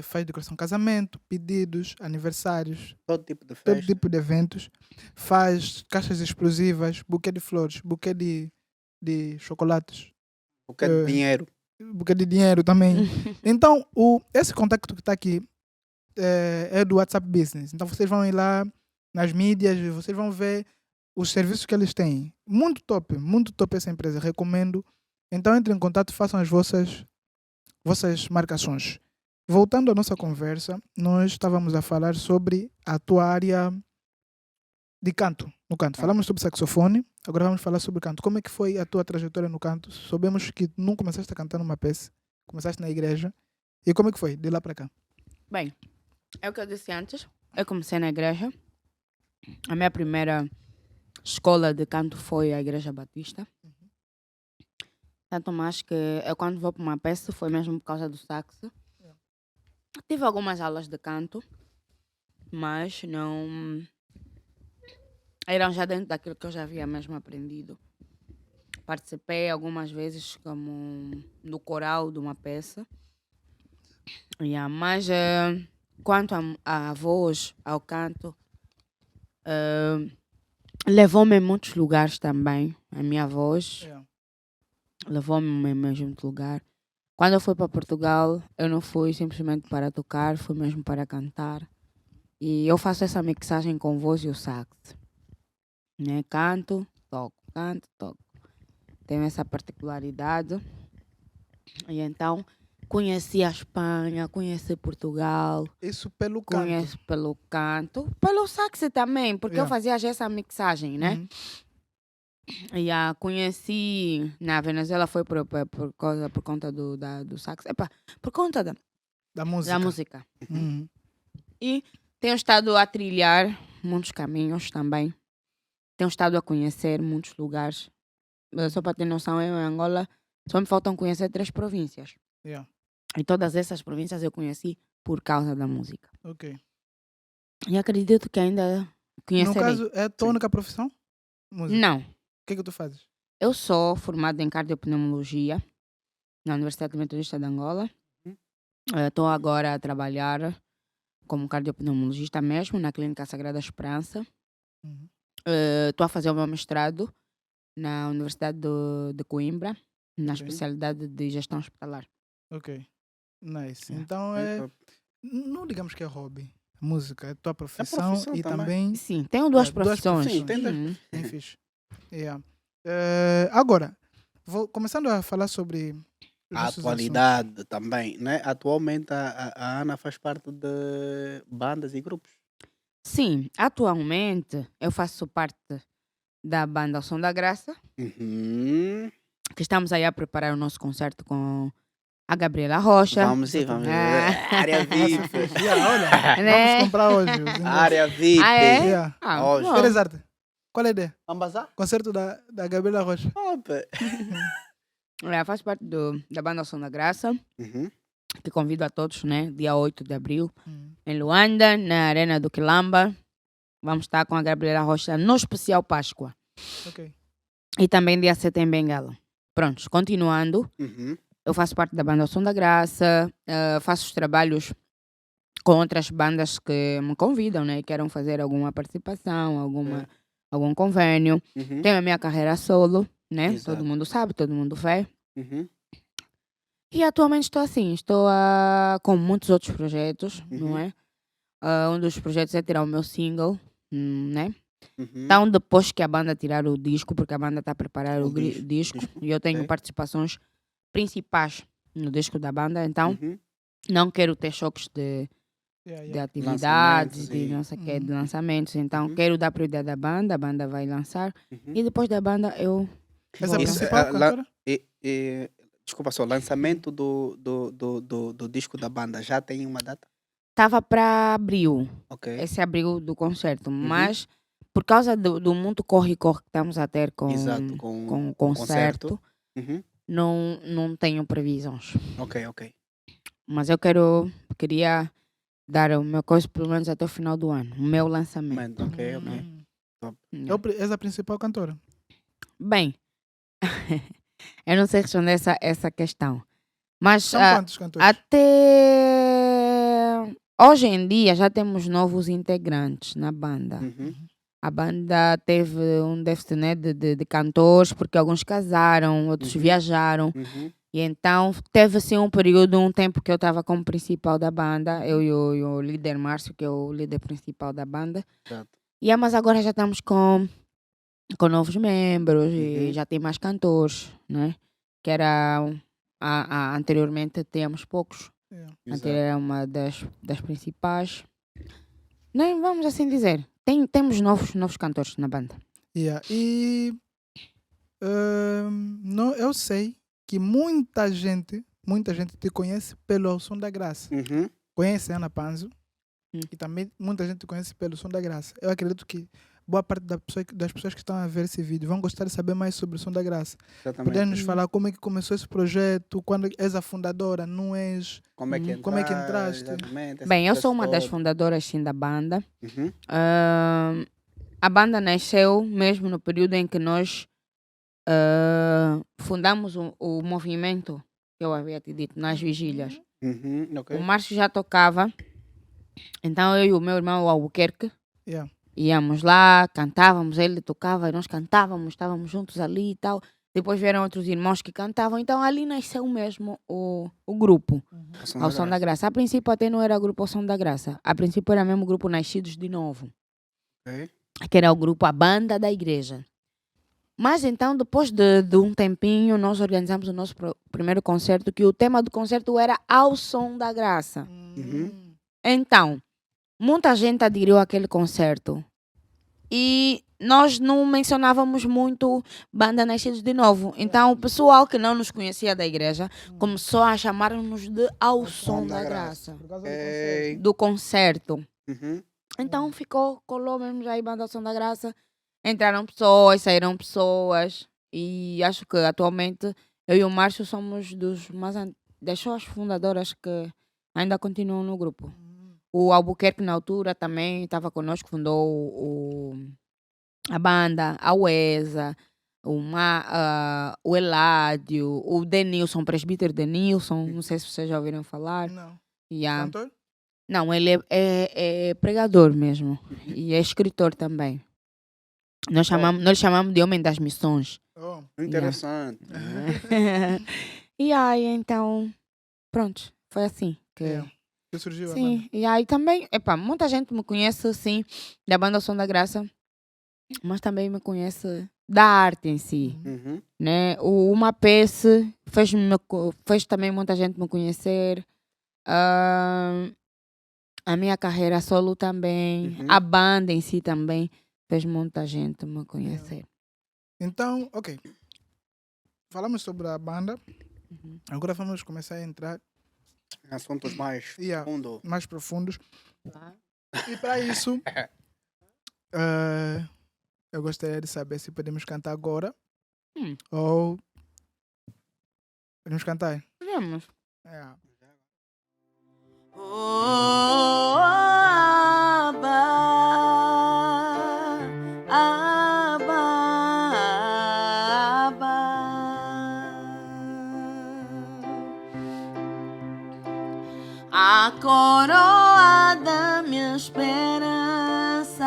Faz decoração, casamento, pedidos, aniversários, Todo tipo de todo festa. tipo de eventos. Faz caixas explosivas, buquê de flores, buquê de chocolates, Porque é dinheiro. buquê de dinheiro também. Então, esse contacto que está aqui é do WhatsApp Business. Então, vocês vão ir lá nas mídias, vocês vão ver os serviços que eles têm. Muito top essa empresa, recomendo. Então, entrem em contato, façam as vossas marcações. Voltando à nossa conversa, nós estávamos a falar sobre a tua área de canto, no canto. Falamos sobre saxofone, agora vamos falar sobre canto. Como é que foi a tua trajetória no canto? Soubemos que não começaste a cantar numa peça, começaste na igreja. E como é que foi, de lá para cá? Bem, é o que eu disse antes. Eu comecei na igreja. A minha primeira escola de canto foi a Igreja Batista. Tanto mais que eu, quando vou para uma peça, foi mesmo por causa do saxo. Tive algumas aulas de canto, mas não eram já dentro daquilo que eu já havia mesmo aprendido. Participei algumas vezes como no coral de uma peça. Mas quanto à voz, ao canto, levou-me em muitos lugares também. A minha voz levou-me em muito lugar. Quando eu fui para Portugal, eu não fui simplesmente para tocar, fui mesmo para cantar. E eu faço essa mixagem com voz e o sax. Né? Canto, toco. Tenho essa particularidade. E então, conheci a Espanha, conheci Portugal. Isso pelo canto? Conheço pelo canto. Pelo sax também, porque eu fazia já essa mixagem, né? Conheci na Venezuela foi por conta do sax. Por conta da música. Da música. E tenho estado a trilhar muitos caminhos também. Tenho estado a conhecer muitos lugares. Só para ter noção, eu em Angola só me faltam conhecer 3 províncias. E todas essas províncias eu conheci por causa da música. Ok. E acredito que ainda conhecerei. No caso, é a tua única profissão? Música. Não. O que é que tu fazes? Eu sou formada em cardiopneumologia na Universidade Metodista de Angola. Estou agora a trabalhar como cardiopneumologista mesmo na Clínica Sagrada Esperança. Estou a fazer o meu mestrado na Universidade de Coimbra, na especialidade de gestão hospitalar. Ok. Nice. Então, não digamos que é hobby. Música é tua profissão e também... Sim, tenho 2 profissões. Sim, tem 2. Bem fixe. Agora, começando a falar sobre a atualidade também, né? Atualmente a Ana faz parte de bandas e grupos. Sim, atualmente eu faço parte da banda Som da Graça, que estamos aí a preparar o nosso concerto com a Gabriela Rocha. Vamos ver. Área VIP. Vamos comprar hoje. Área VIP. Hoje. Teresarte, qual é a ideia? Ambasar? Concerto da Gabriela Rocha. Faz parte da banda Som da Graça, que convido a todos, né? Dia 8 de abril, em Luanda, na Arena do Quilamba. Vamos estar com a Gabriela Rocha no especial Páscoa. Ok. E também dia 7 em Bengala. Prontos, continuando. Eu faço parte da banda Som da Graça, faço os trabalhos com outras bandas que me convidam, né? Querem fazer alguma participação, algum convênio. Tenho a minha carreira solo, né? Exato. Todo mundo sabe, todo mundo vê. E atualmente estou assim, com muitos outros projetos, não é? um dos projetos é tirar o meu single, né? Uhum. Então, depois que a banda tirar o disco, porque a banda está a preparar o disco, e eu tenho ok. participações principais no disco da banda, então Uhum. não quero ter choques de atividades, Lançamentos de não sei o quê, de Uhum. lançamentos. Então, Uhum. quero dar prioridade à banda, a banda vai lançar, Uhum. e depois da banda eu Essa é a vou Isso, lançar. principal cantora? desculpa só, lançamento do disco da banda já tem uma data? Estava para abril, Ok. esse abril do concerto, mas por causa do muito corre-corre que estamos a ter Exato, com o com concerto. concerto, Uhum. não tenho previsões. Ok, ok. Mas eu queria dar o meu coisa pelo menos até o final do ano, o meu lançamento. Ok, ok. Hum. Top. És a principal cantora? Bem, eu não sei responder essa questão, mas São quantos cantores? até hoje em dia já temos novos integrantes na banda. Uhum. A banda teve um déficit, né, de cantores, porque alguns casaram, outros Uhum. viajaram. Uhum. E então teve assim um período, um tempo que eu estava como principal da banda, eu e o líder Márcio, que é o líder principal da banda. Exato. Mas agora já estamos com novos membros e Uhum. já tem mais cantores, né? Que era anteriormente tínhamos poucos. Yeah. Antes Exato. era uma das principais. Nem vamos assim dizer. Temos novos cantores na banda. Yeah. E eu sei que muita gente te conhece pelo Som da Graça. Uhum. Conhece a Ana Panzo Hum. e também muita gente te conhece pelo Som da Graça. Eu acredito que boa parte das pessoas que estão a ver esse vídeo vão gostar de saber mais sobre o Som da Graça. Exatamente. Poder nos falar como é que começou esse projeto, quando és a fundadora, não és? Como é que Como é que entraste? Exatamente. esse Bem, eu sou processo uma das todo. fundadoras sim da banda. Uhum. A banda nasceu mesmo no período em que nós fundamos o movimento que eu havia te dito, nas vigílias. Uhum. Ok. O Márcio já tocava, então eu e o meu irmão, o Albuquerque, Yeah. íamos lá, cantávamos, ele tocava, nós cantávamos, estávamos juntos ali e tal. Depois vieram outros irmãos que cantavam, então ali nasceu mesmo o grupo, ao Som da Graça. A princípio até não era o grupo ao Som da Graça, a princípio era mesmo o grupo Nascidos de Novo, Ok. que era o grupo, a banda da igreja. Mas então, depois de um tempinho, nós organizamos o nosso primeiro concerto, que o tema do concerto era Ao Som da Graça. Uhum. Então, muita gente aderiu àquele concerto. E nós não mencionávamos muito Banda Nascidos de Novo. Então, o pessoal que não nos conhecia da igreja começou a chamar-nos de Ao Som da Graça. Por causa do Ok. Do concerto. Uhum. Então, colou mesmo já aí Banda Ao Som da Graça. Entraram pessoas, saíram pessoas. E acho que atualmente eu e o Márcio somos das pessoas fundadoras que ainda continuam no grupo. O Albuquerque, na altura, também estava connosco, fundou a banda, a Uesa, o Eládio, o Denilson, presbítero Denilson, não sei se vocês já ouviram falar. Não. Yeah. Cantor? Não, ele é pregador mesmo e é escritor também. Nós chamamos de Homem das Missões. Oh. Interessante. E aí, então, pronto, foi assim que... Yeah. Que surgiu a Sim, banda. e aí também, muita gente me conhece, sim, da banda Som da Graça, mas também me conhece da arte em si, Uhum. né? O Mapece fez também muita gente me conhecer, a minha carreira solo também, Uhum. a banda em si também fez muita gente me conhecer. Então, ok. Falamos sobre a banda. Uhum. Agora vamos começar a entrar Assuntos mais Yeah. fundo. mais profundos. Tá? E para isso, eu gostaria de saber se podemos cantar agora ou podemos cantar. Vamos. Yeah. Oh, Abba, Abba, Abba. A coroa da minha esperança,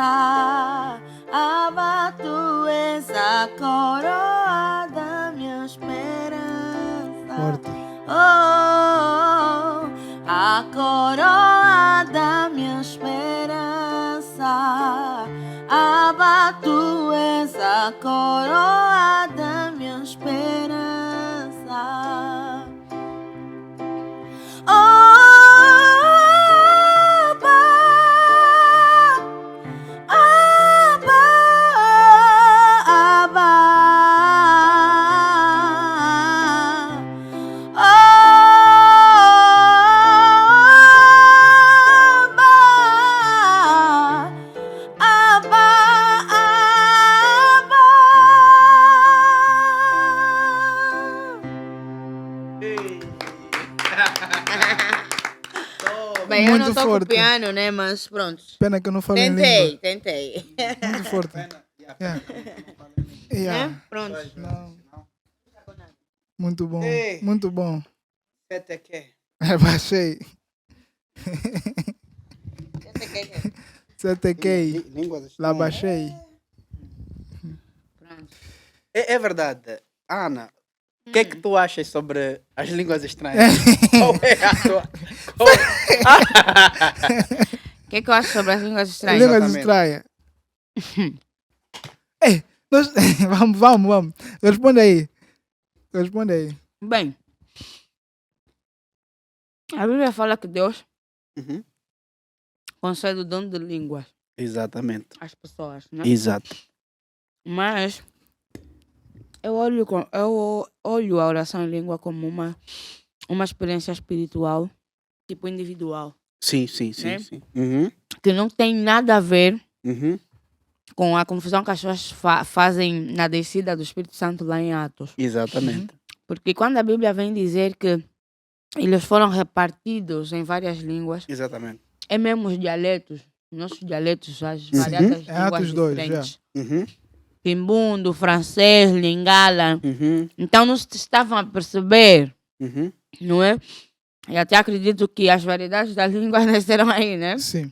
Abba, tu és a coroa da minha esperança. Forte. Oh, a coroa da minha esperança. tu és a coroa da minha esperança. Oh, Abba, Abba, Abba. Oh, Abba, Abba, Abba. Bem, eu Muito não toco forte. piano, né? Mas pronto. Pena que eu não falo em língua. Tentei. Muito forte. Yeah. Yeah. Né? Pronto. Não. Muito bom. Ei. Muito bom. Até que. Baixei. CTK. Línguas Lá baixei. Pronto. É verdade. Ana, o que é que tu achas sobre as línguas estranhas? Qual é a tua... O que é que eu acho sobre as línguas estranhas? Línguas Exatamente. estranhas. Ei, nós... vamos. Responde aí. Bem, a Bíblia fala que Deus Uhum. concede o dom de línguas Exatamente. às pessoas, né? Exato. Mas eu olho a oração em língua como uma experiência espiritual, tipo individual, Sim. Né? Sim. Uhum. que não tem nada a ver Uhum. com a confusão que as pessoas fazem na descida do Espírito Santo lá em Atos. Exatamente. Porque quando a Bíblia vem dizer que eles foram repartidos em várias línguas, Exatamente. é mesmo os dialetos, nossos dialetos, as Uhum. variadas É línguas Atos 2, diferentes. Uhum. Quimbundo, francês, lingala. Uhum. Então não se estavam a perceber, Uhum. não é? E até acredito que as variedades das línguas nasceram aí, né? Sim.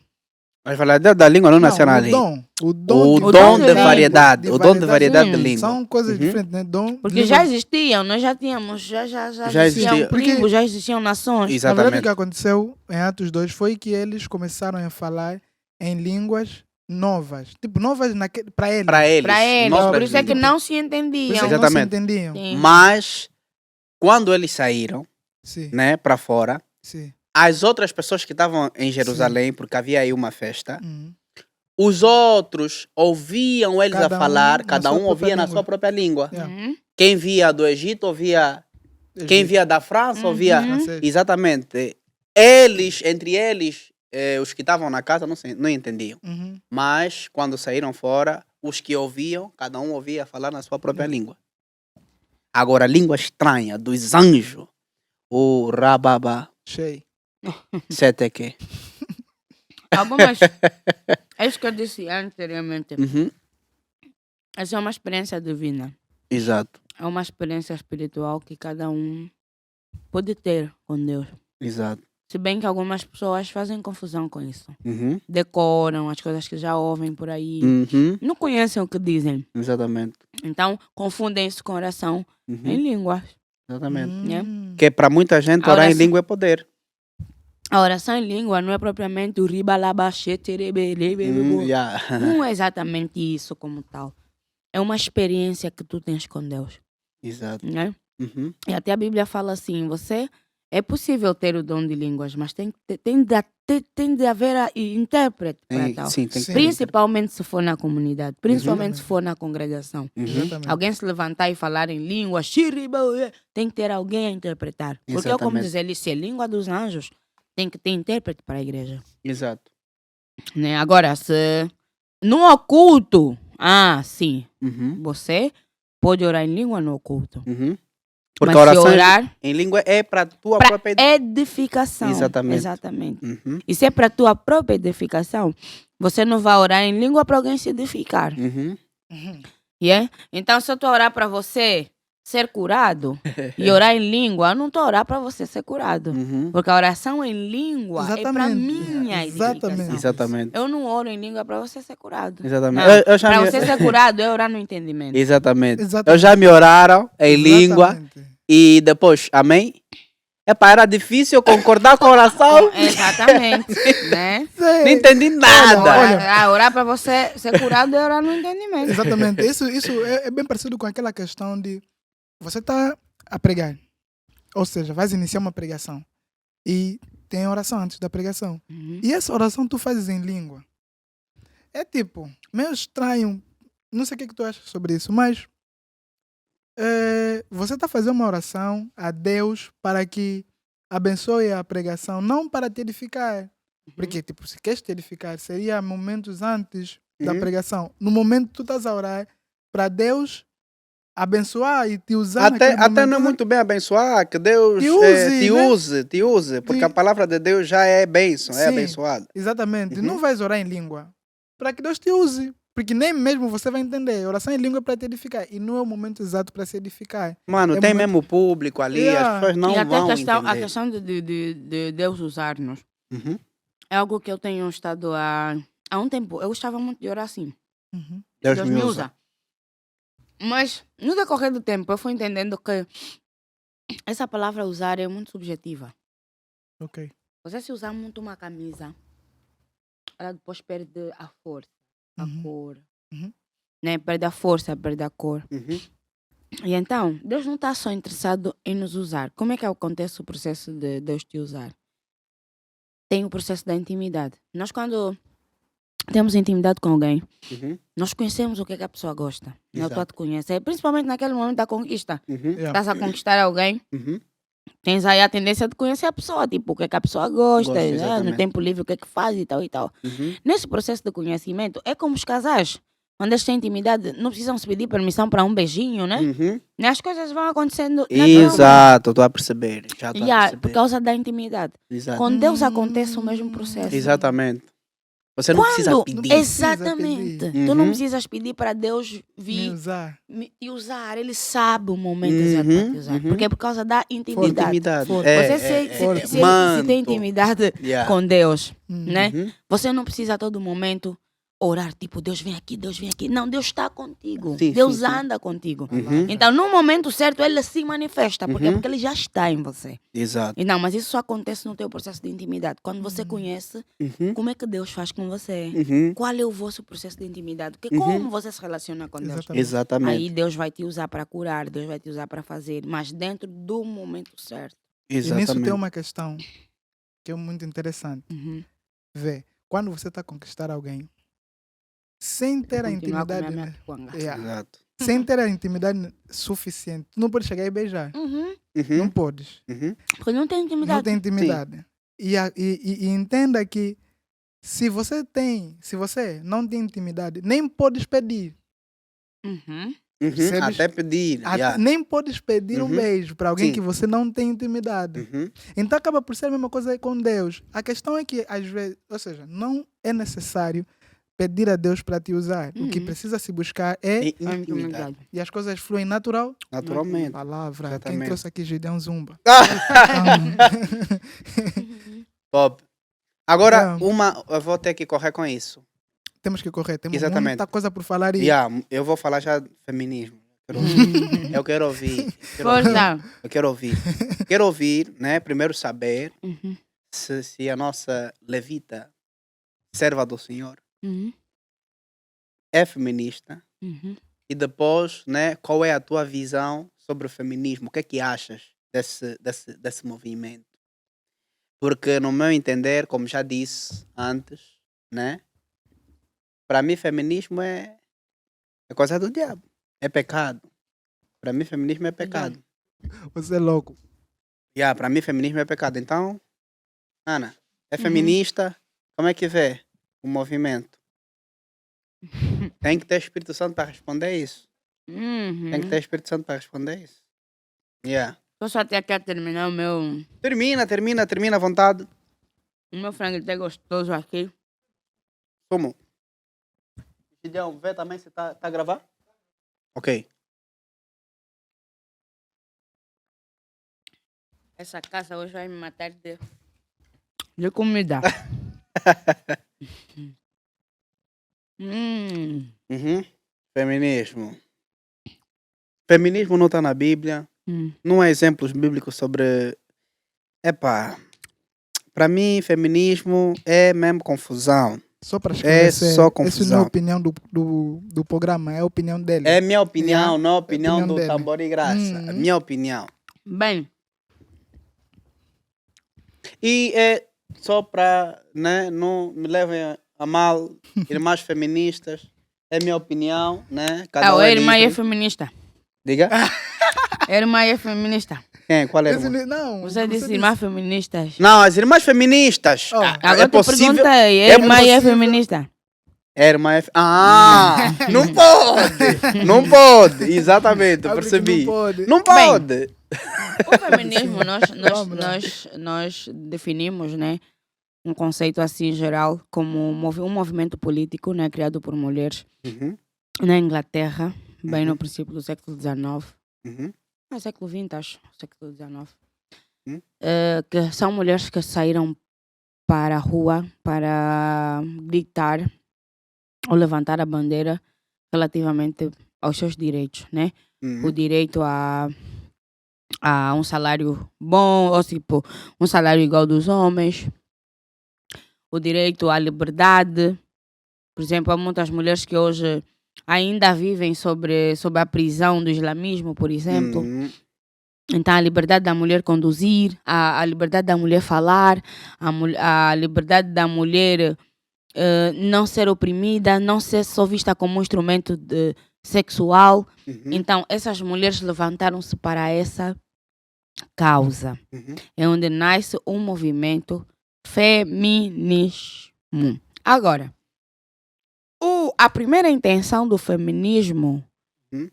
Mas falar da língua não nasceu ali. O O dom dom de de variedade. O dom de variedade de Sim. língua. São coisas Uhum. diferentes, né? Dom, Porque língua- já existiam, nós já tínhamos, já Já existiam existia. tribos, já existiam nações. Na verdade, o Exatamente. que aconteceu em Atos 2 foi que eles começaram a falar em línguas novas. Tipo, novas para eles. Para eles. Para eles, nós por isso é que línguas. não se Por isso entendiam. é que não se Exatamente. entendiam. Sim. Mas, quando eles saíram, Sim, né, para fora, sim. as outras pessoas que estavam em Jerusalém, porque havia aí uma festa, Uhum. os outros ouviam eles Cada a um falar, na cada sua um ouvia própria na língua. sua própria língua. Yeah. Uhum. Quem via do Egito ouvia, quem Egito, via da França ouvia. Uhum. francês. Exatamente. Eles, entre eles, os que estavam na casa não entendiam. Uhum. Mas, quando saíram fora, os que ouviam, cada um ouvia falar na sua própria língua. Agora, a língua estranha dos anjos, o rababa, Cheio. seteque. Algumas. É isso que eu disse anteriormente. Uhum. Essa é uma experiência divina. Exato, É uma experiência espiritual que cada um pode ter com Deus. exato. Se bem que algumas pessoas fazem confusão com isso. Uhum. Decoram as coisas que já ouvem por aí. Uhum. Não conhecem o que dizem. Exatamente. Então, confundem isso com oração em Uhum. línguas. Exatamente. né? Que para muita gente A orar em oração- língua é poder. A oração em língua não é propriamente o ribalabachete. Yeah. Não é exatamente isso como tal. É uma experiência que tu tens com Deus. Exato. Né? Uhum. E até a Bíblia fala assim, é possível ter o dom de línguas, mas tem de haver intérprete para tal. Sim, tem que Sim. Principalmente se for na comunidade, principalmente Exatamente. se for na congregação. Uhum. Exatamente. Alguém se levantar e falar em língua, tem que ter alguém a interpretar. Porque eu, como Exatamente. dizer, se é língua dos anjos, tem que ter intérprete para a igreja. Exato. Né? Agora, se no oculto, sim, Uhum. você pode orar em língua no oculto. Uhum. Porque Mas a se oração orar em língua é para tua para própria... edificação. Exatamente. Exatamente. Uhum. E se é para tua própria edificação, você não vai orar em língua para alguém se edificar. Uhum. Uhum. Yeah? Então, se eu estou a orar para você ser curado e orar em língua, eu não estou a orar para você ser curado. Uhum. Porque a oração em língua é para Exatamente. minha edificação. Exatamente. Exatamente. Eu não oro em língua para você ser curado. Exatamente. Não. Eu já Para me... você ser curado, é orar no entendimento. Exatamente. Exatamente. Eu já me oraram em língua Exatamente. e depois, amém? Epá, era difícil concordar com a oração. Exatamente, né? Não entendi nada. Orar para você ser curado é orar no entendimento. Exatamente. Isso é bem parecido com aquela questão de você está a pregar. Ou seja, vais iniciar uma pregação. E tem oração antes da pregação. Uhum. E essa oração tu fazes em língua. É tipo, meio estranho. Não sei o que tu achas sobre isso, mas você está fazendo uma oração a Deus para que abençoe a pregação, não para te edificar. Porque, tipo, se queres te edificar, seria momentos antes da Uhum. pregação. No momento tu estás a orar para Deus abençoar e te usar Até naquele momento. não é muito bem abençoar, que Deus Te use, te use, porque Te- a palavra de Deus já é bênção, é Sim. abençoada. Exatamente. Uhum. Não vais orar em língua para que Deus te use. Porque nem mesmo você vai entender. Oração em língua é para te edificar. E não é o momento exato para se edificar. Mano, É tem momento- mesmo público ali, Yeah. as pessoas não e até vão a entender. questão de Deus usar-nos Uhum. é algo que eu tenho estado há um tempo. Eu gostava muito de orar assim. Uhum. Deus me usa. Mas no decorrer do tempo eu fui entendendo que essa palavra usar é muito subjetiva. Ok. Você se usar muito uma camisa, ela depois perde a força, a Uhum. cor. Uhum. Né? Perde a força, perde a cor. Uhum. E então, Deus não está só interessado em nos usar. Como é que acontece o processo de Deus te usar? Tem o processo da intimidade. Nós quando temos intimidade com alguém, Uhum. nós conhecemos o que é que a pessoa gosta. Né? A pessoa Exato. te conhece. Principalmente naquele momento da conquista. Uhum. Yeah. Estás a conquistar alguém, Uhum. tens aí a tendência de conhecer a pessoa. Tipo, o que é que a pessoa gosta, Gosta, né? No exatamente. tempo livre, o que é que faz e tal e tal. Uhum. Nesse processo de conhecimento, é como os casais. Quando eles têm intimidade, não precisam se pedir permissão para um beijinho, né? Uhum. Né? As coisas vão acontecendo naturalmente. Exato, estou a perceber. Já estou a Yeah, perceber. por causa da intimidade. Exato. Com Deus acontece o mesmo processo. Exatamente. Você não precisa Quando? pedir. precisa Exatamente. pedir. Tu não Uhum. precisas pedir para Deus Me vir usar. te usar. Ele sabe o momento exato para te usar. Uhum. Porque é por causa da intimidade. Intimidade. Forte. Você se tem intimidade Yeah. com Deus, Uhum. né? Uhum. Você não precisa a todo momento orar, tipo, Deus vem aqui, Deus vem aqui. Não, Deus está contigo. Sim, Deus sim, sim. anda contigo. Uhum. Então, no momento certo, ele se manifesta. Por quê? Uhum. Porque ele já está em você. Exato. E não, mas isso só acontece no teu processo de intimidade. Quando você conhece Uhum. como é que Deus faz com você. Uhum. Qual é o vosso processo de intimidade? Uhum. Como você se relaciona com Deus. Exatamente. Exatamente. Aí Deus vai te usar para curar, Deus vai te usar para fazer, mas dentro do momento certo. E nisso Exatamente. tem uma questão que é muito interessante. Uhum. Vê, quando você está a conquistar alguém, sem ter a Continuar a comer intimidade, a minha né? picuanga. Yeah. Exato. Sem ter a intimidade suficiente, tu não podes chegar e beijar. Uhum. Não Uhum. podes. Uhum. Porque não tem Não intimidade. tem intimidade. E entenda que se você não tem intimidade, nem podes pedir. Uhum. Uhum. Percebes? Até pedir. Yeah. Nem podes pedir um Uhum. beijo para alguém Sim. que você não tem intimidade. Uhum. Então acaba por ser a mesma coisa com Deus. A questão é que, às vezes, ou seja, não é necessário pedir a Deus para te usar. O que Uhum. precisa se buscar é. E A intimidade. intimidade. E as coisas fluem natural. Naturalmente. Palavra. Quem Exatamente. trouxe aqui Gideon Zumba. Top. Agora, Yeah. eu vou ter que correr com isso. Temos que correr. Temos Exatamente. muita coisa por falar. E Yeah, eu vou falar já de feminismo. Eu quero ouvir. Força. Eu quero ouvir. Quero ouvir, né? Primeiro saber Uhum. se a nossa levita, serva do Senhor, Uhum. é feminista. Uhum. E depois, né? Qual é a tua visão sobre o feminismo? O que é que achas desse movimento? Porque, no meu entender, como já disse antes, né? Para mim, feminismo é coisa do diabo. É pecado. Para mim, feminismo é pecado. você é louco. Para mim, feminismo é pecado. Então, Ana, é Uhum. feminista? Como é que vê o movimento? Tem que ter Espírito Santo para responder isso. Uhum. Tem que ter Espírito Santo para responder isso. Yeah. Tô só até aqui a terminar Termina à vontade. o meu frango tá gostoso aqui. Como? Gideão, vê também se tá a gravar? Ok. Essa casa hoje vai me matar de comida. Uhum. Feminismo. Feminismo não está na Bíblia. Não há exemplos bíblicos sobre Epá, para mim, feminismo é mesmo confusão. Só para É esclarecer, só essa não é a confusão. opinião do programa, é a opinião dele. É minha opinião, Yeah, não a opinião opinião do dele. Tambor e Graça. A minha opinião. Bem, E é só para, né, não me levem a mal, irmãs feministas. É minha opinião, né? Cada um a é irmã é livre. feminista. Diga. A irmã é feminista. Quem? Qual é a Esse irmã? não, Você disse irmã feministas. Não, as irmãs feministas. Oh, Agora é te possível. perguntei, a é irmã é possível- feminista? É irmã é... Ah! Não pode! Não pode! Exatamente, eu abre que percebi. não pode. Não pode! O feminismo, Vamos lá. nós definimos, né, um conceito assim geral como um movimento político, né, criado por mulheres Uhum, na Inglaterra, bem Uhum. no princípio do século XIX. uhum, Século XX, acho. Século XIX. Hum. Que são mulheres que saíram para a rua para gritar ou levantar a bandeira relativamente aos seus direitos, né? O uhum. direito a um salário bom, ou tipo, um salário igual dos homens. O direito à liberdade. Por exemplo, há muitas mulheres que hoje ainda vivem sobre a prisão do islamismo, por exemplo. Uhum. Então, a liberdade da mulher conduzir, a liberdade da mulher falar, a liberdade da mulher não ser oprimida, não ser só vista como um instrumento sexual. Uhum. Então, essas mulheres levantaram-se para essa causa. Uhum. É onde nasce um movimento feminismo. Agora, a primeira intenção do feminismo, Uhum.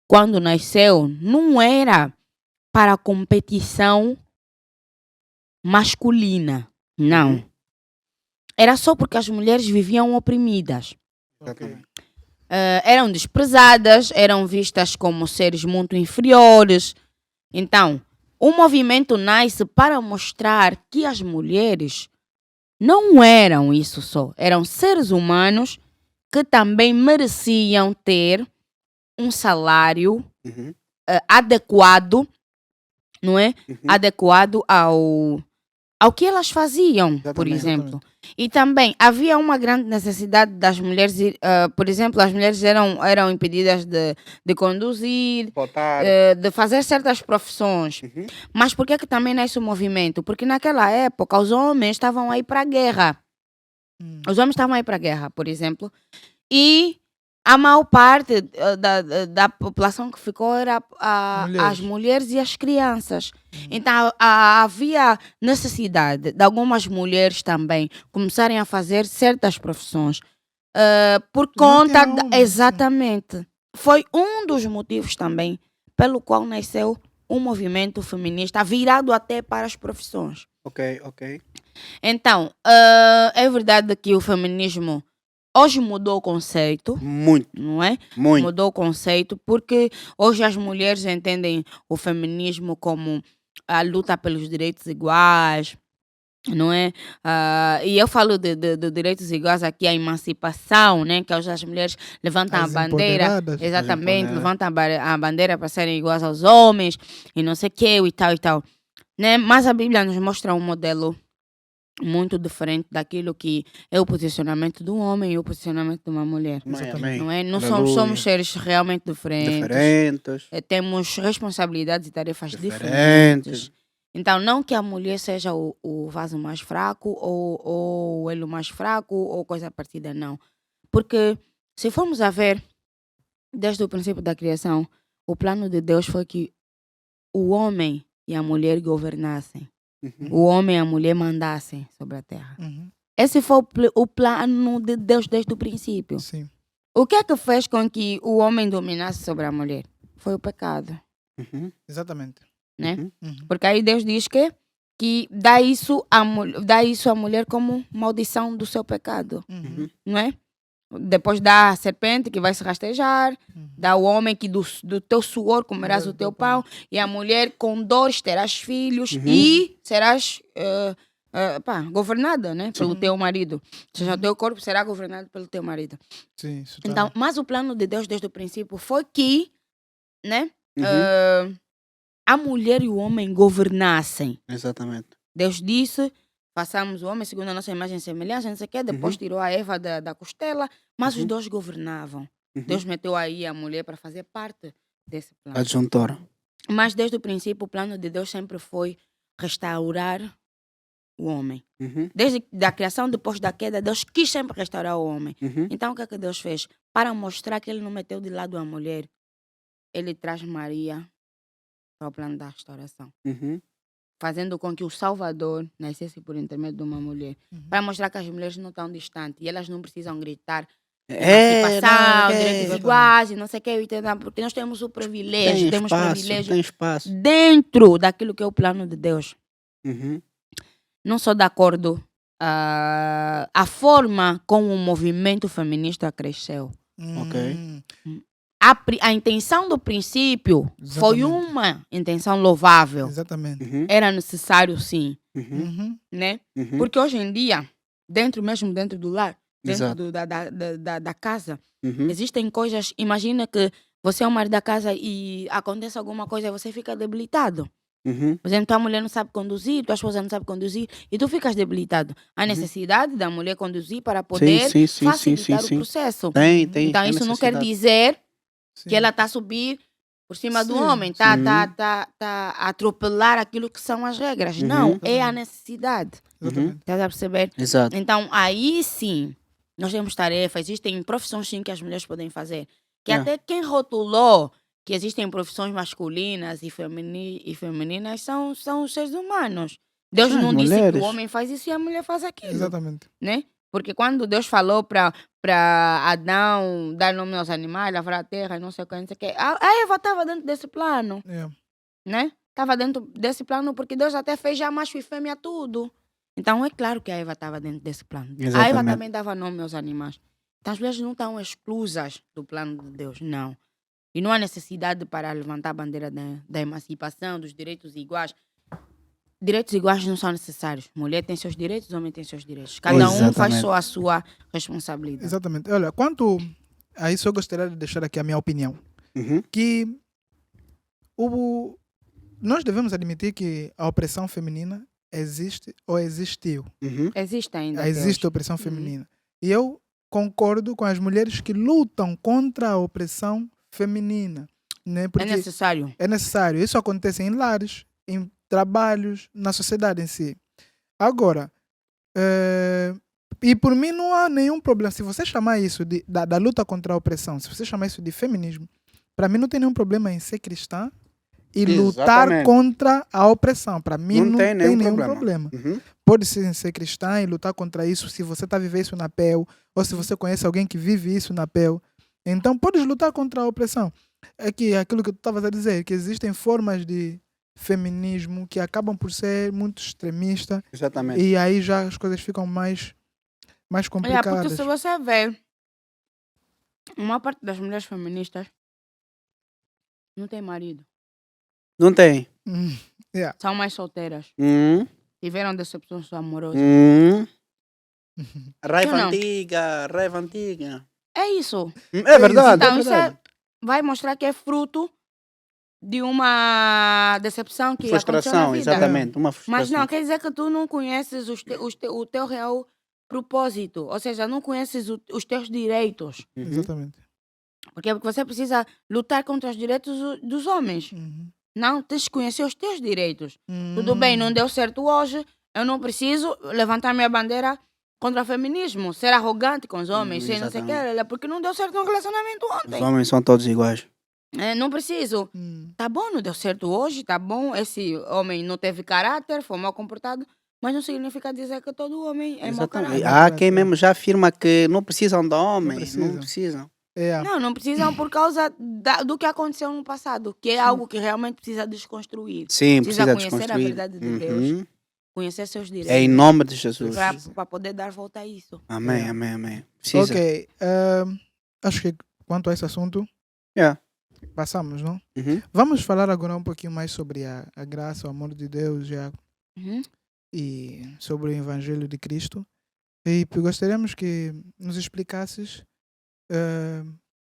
quando nasceu, não era para a competição masculina. Não. Uhum. Era só porque as mulheres viviam oprimidas. Exatamente. Eram desprezadas, eram vistas como seres muito inferiores. Então, o movimento nasce para mostrar que as mulheres não eram isso só. Eram seres humanos que também mereciam ter um salário Uhum. adequado, não é? Uhum. Adequado ao que elas faziam, por Exatamente. exemplo. E também havia uma grande necessidade das mulheres, por exemplo, as mulheres eram impedidas de conduzir, Botar. de fazer certas profissões. Uhum. Mas por que é que também nasce o movimento? Porque naquela época os homens estavam aí para a guerra. Os homens estavam aí para a guerra, por exemplo. E a maior parte da população que ficou era as mulheres e as crianças. Então havia necessidade de algumas mulheres também começarem a fazer certas profissões. Por conta... Exatamente. Foi um dos motivos também pelo qual nasceu um movimento feminista virado até para as profissões. Ok, ok. Então, é verdade que o feminismo hoje mudou o conceito, Muito, não é? muito. Mudou o conceito porque hoje as mulheres entendem o feminismo como a luta pelos direitos iguais, não é? E eu falo de direitos iguais aqui, a emancipação, né? Que hoje as mulheres levantam As a bandeira, empoderadas. exatamente, As levantam a bandeira para serem iguais aos homens e não sei o que e tal, né? Mas a Bíblia nos mostra um modelo muito diferente daquilo que é o posicionamento do homem e o posicionamento de uma mulher. Amém, amém. Não é? Não Aleluia. somos seres realmente diferentes. Diferentes. Temos responsabilidades e tarefas diferentes. Diferentes. Então, não que a mulher seja o vaso mais fraco ou o elo mais fraco ou coisa parecida, não. Porque se formos a ver, desde o princípio da criação, o plano de Deus foi que o homem e a mulher governassem. Uhum. O homem e a mulher mandassem sobre a terra. Uhum. Esse foi o plano de Deus desde o princípio. Sim. O que é que fez com que o homem dominasse sobre a mulher? Foi o pecado, Uhum. Exatamente. né? Uhum. Uhum. Porque aí Deus diz que dá isso à mulher como maldição do seu pecado, Uhum. não é? Depois dá a serpente que vai se rastejar, Uhum. dá o homem que do teu suor comerás Comerás o teu pão, e a mulher com dores terás filhos Uhum. e serás governada, né? Pelo Sim. teu marido. Ou seja, o teu corpo será governado pelo teu marido. Sim, isso tá Então, mas o plano de Deus desde o princípio foi que, né? Uhum. a mulher e o homem governassem. Exatamente. Deus disse, façamos o homem segundo a nossa imagem e semelhança, não sei o quê. Depois tirou a Eva da costela, mas os dois governavam. Deus meteu aí a mulher para fazer parte desse plano. Adjuntora. Mas desde o princípio, o plano de Deus sempre foi restaurar o homem. Desde a criação, depois da queda, Deus quis sempre restaurar o homem. Então, o que é que Deus fez? Para mostrar que ele não meteu de lado a mulher, ele traz Maria para o plano da restauração. Fazendo com que o Salvador nascesse por intermédio de uma mulher. Para mostrar que as mulheres não estão distantes e elas não precisam gritar emancipação, direitos iguais, e não sei o que, porque nós temos o privilégio, Tem espaço. dentro daquilo que é o plano de Deus. Não sou de acordo a forma como o movimento feminista cresceu. Ok. A intenção do princípio foi Exatamente. uma intenção louvável. Exatamente. Era necessário, sim. Uhum. Né? Porque hoje em dia, dentro do lar, dentro Exato. da casa, existem coisas. Imagina que você é o marido da casa e acontece alguma coisa e você fica debilitado. Por exemplo, tua mulher não sabe conduzir, tua esposa não sabe conduzir e tu ficas debilitado. Há necessidade da mulher conduzir para poder facilitar o processo. Tem. Então, tem isso não quer necessidade. dizer Sim. que ela está a subir por cima do Sim, homem, está a atropelar aquilo que são as regras. Não, é a necessidade. Exatamente. Estás a perceber? Exato. Então, aí sim, nós temos tarefas, existem profissões sim que as mulheres podem fazer. Que até quem rotulou que existem profissões masculinas e femininas são os seres humanos. Deus Sim, não disse que mulheres. o homem faz isso e a mulher faz aquilo. Exatamente. Né? Porque quando Deus falou para Adão dar nome aos animais, lavrar a terra e não sei o que, a Eva estava dentro desse plano. Yeah. Né? Estava dentro desse plano porque Deus até fez já macho e fêmea tudo. Então é claro que a Eva estava dentro desse plano. A Eva Exatamente. também dava nome aos animais. Então as mulheres não estão exclusas do plano de Deus, não. E não há necessidade para levantar a bandeira da emancipação, dos direitos iguais. Direitos iguais não são necessários. Mulher tem seus direitos, homem tem seus direitos. Cada um faz Exatamente. só a sua responsabilidade. Exatamente. Olha, quanto a isso, eu gostaria de deixar aqui a minha opinião. Que nós devemos admitir que a opressão feminina existe ou existiu. Existe ainda. Existe a opressão feminina. E eu concordo com as mulheres que lutam contra a opressão feminina. Né? Porque é necessário. é necessário. Isso acontece em lares, em trabalhos, na sociedade em si. Agora, e por mim não há nenhum problema. Se você chamar isso da luta contra a opressão, se você chamar isso de feminismo, para mim não tem nenhum problema em ser cristã e lutar Exatamente. contra a opressão. Para mim não tem nenhum problema. Uhum. Pode ser cristã e lutar contra isso se você está a viver isso na pele, ou se você conhece alguém que vive isso na pele. Então, podes lutar contra a opressão. É que aquilo que tu estavas a dizer, que existem formas de feminismo que acabam por ser muito extremistas Exatamente. e aí já as coisas ficam mais Porque complicadas. se você ver, uma parte das mulheres feministas não tem marido. Não tem. São mais solteiras. Tiveram decepções amorosas. Raiva Não. antiga, raiva antiga. É isso. É verdade. Então, é isso verdade. vai mostrar que é fruto de uma decepção que aconteceu na Frustração, vida. exatamente. Uma frustração. Mas não, quer dizer que tu não conheces o teu real propósito. Ou seja, não conheces os teus direitos. Exatamente. Porque você precisa lutar contra os direitos dos homens. Não, tens que conhecer os teus direitos. Tudo bem, não deu certo hoje. Eu não preciso levantar minha bandeira contra o feminismo. Ser arrogante com os homens. Ser não sei o que. Porque não deu certo no relacionamento Os ontem. homens são todos iguais. Não preciso. Tá bom, não deu certo hoje, tá bom. Esse homem não teve caráter, foi mal comportado. Mas não significa dizer que todo homem é mau caráter. Há quem mesmo já afirma que não precisam de homem. Não precisam. Não precisam por causa do que aconteceu no passado. Que é algo que realmente precisa desconstruir. Sim, Precisa precisa conhecer a desconstruir. verdade de Deus. Conhecer seus direitos. É em nome de Jesus. Para poder dar volta a isso. Amém, amém, amém. Precisa. Ok. Acho que quanto a esse assunto, passamos, não? Vamos falar agora um pouquinho mais sobre a graça, o amor de Deus e sobre o Evangelho de Cristo. E gostaríamos que nos explicasses,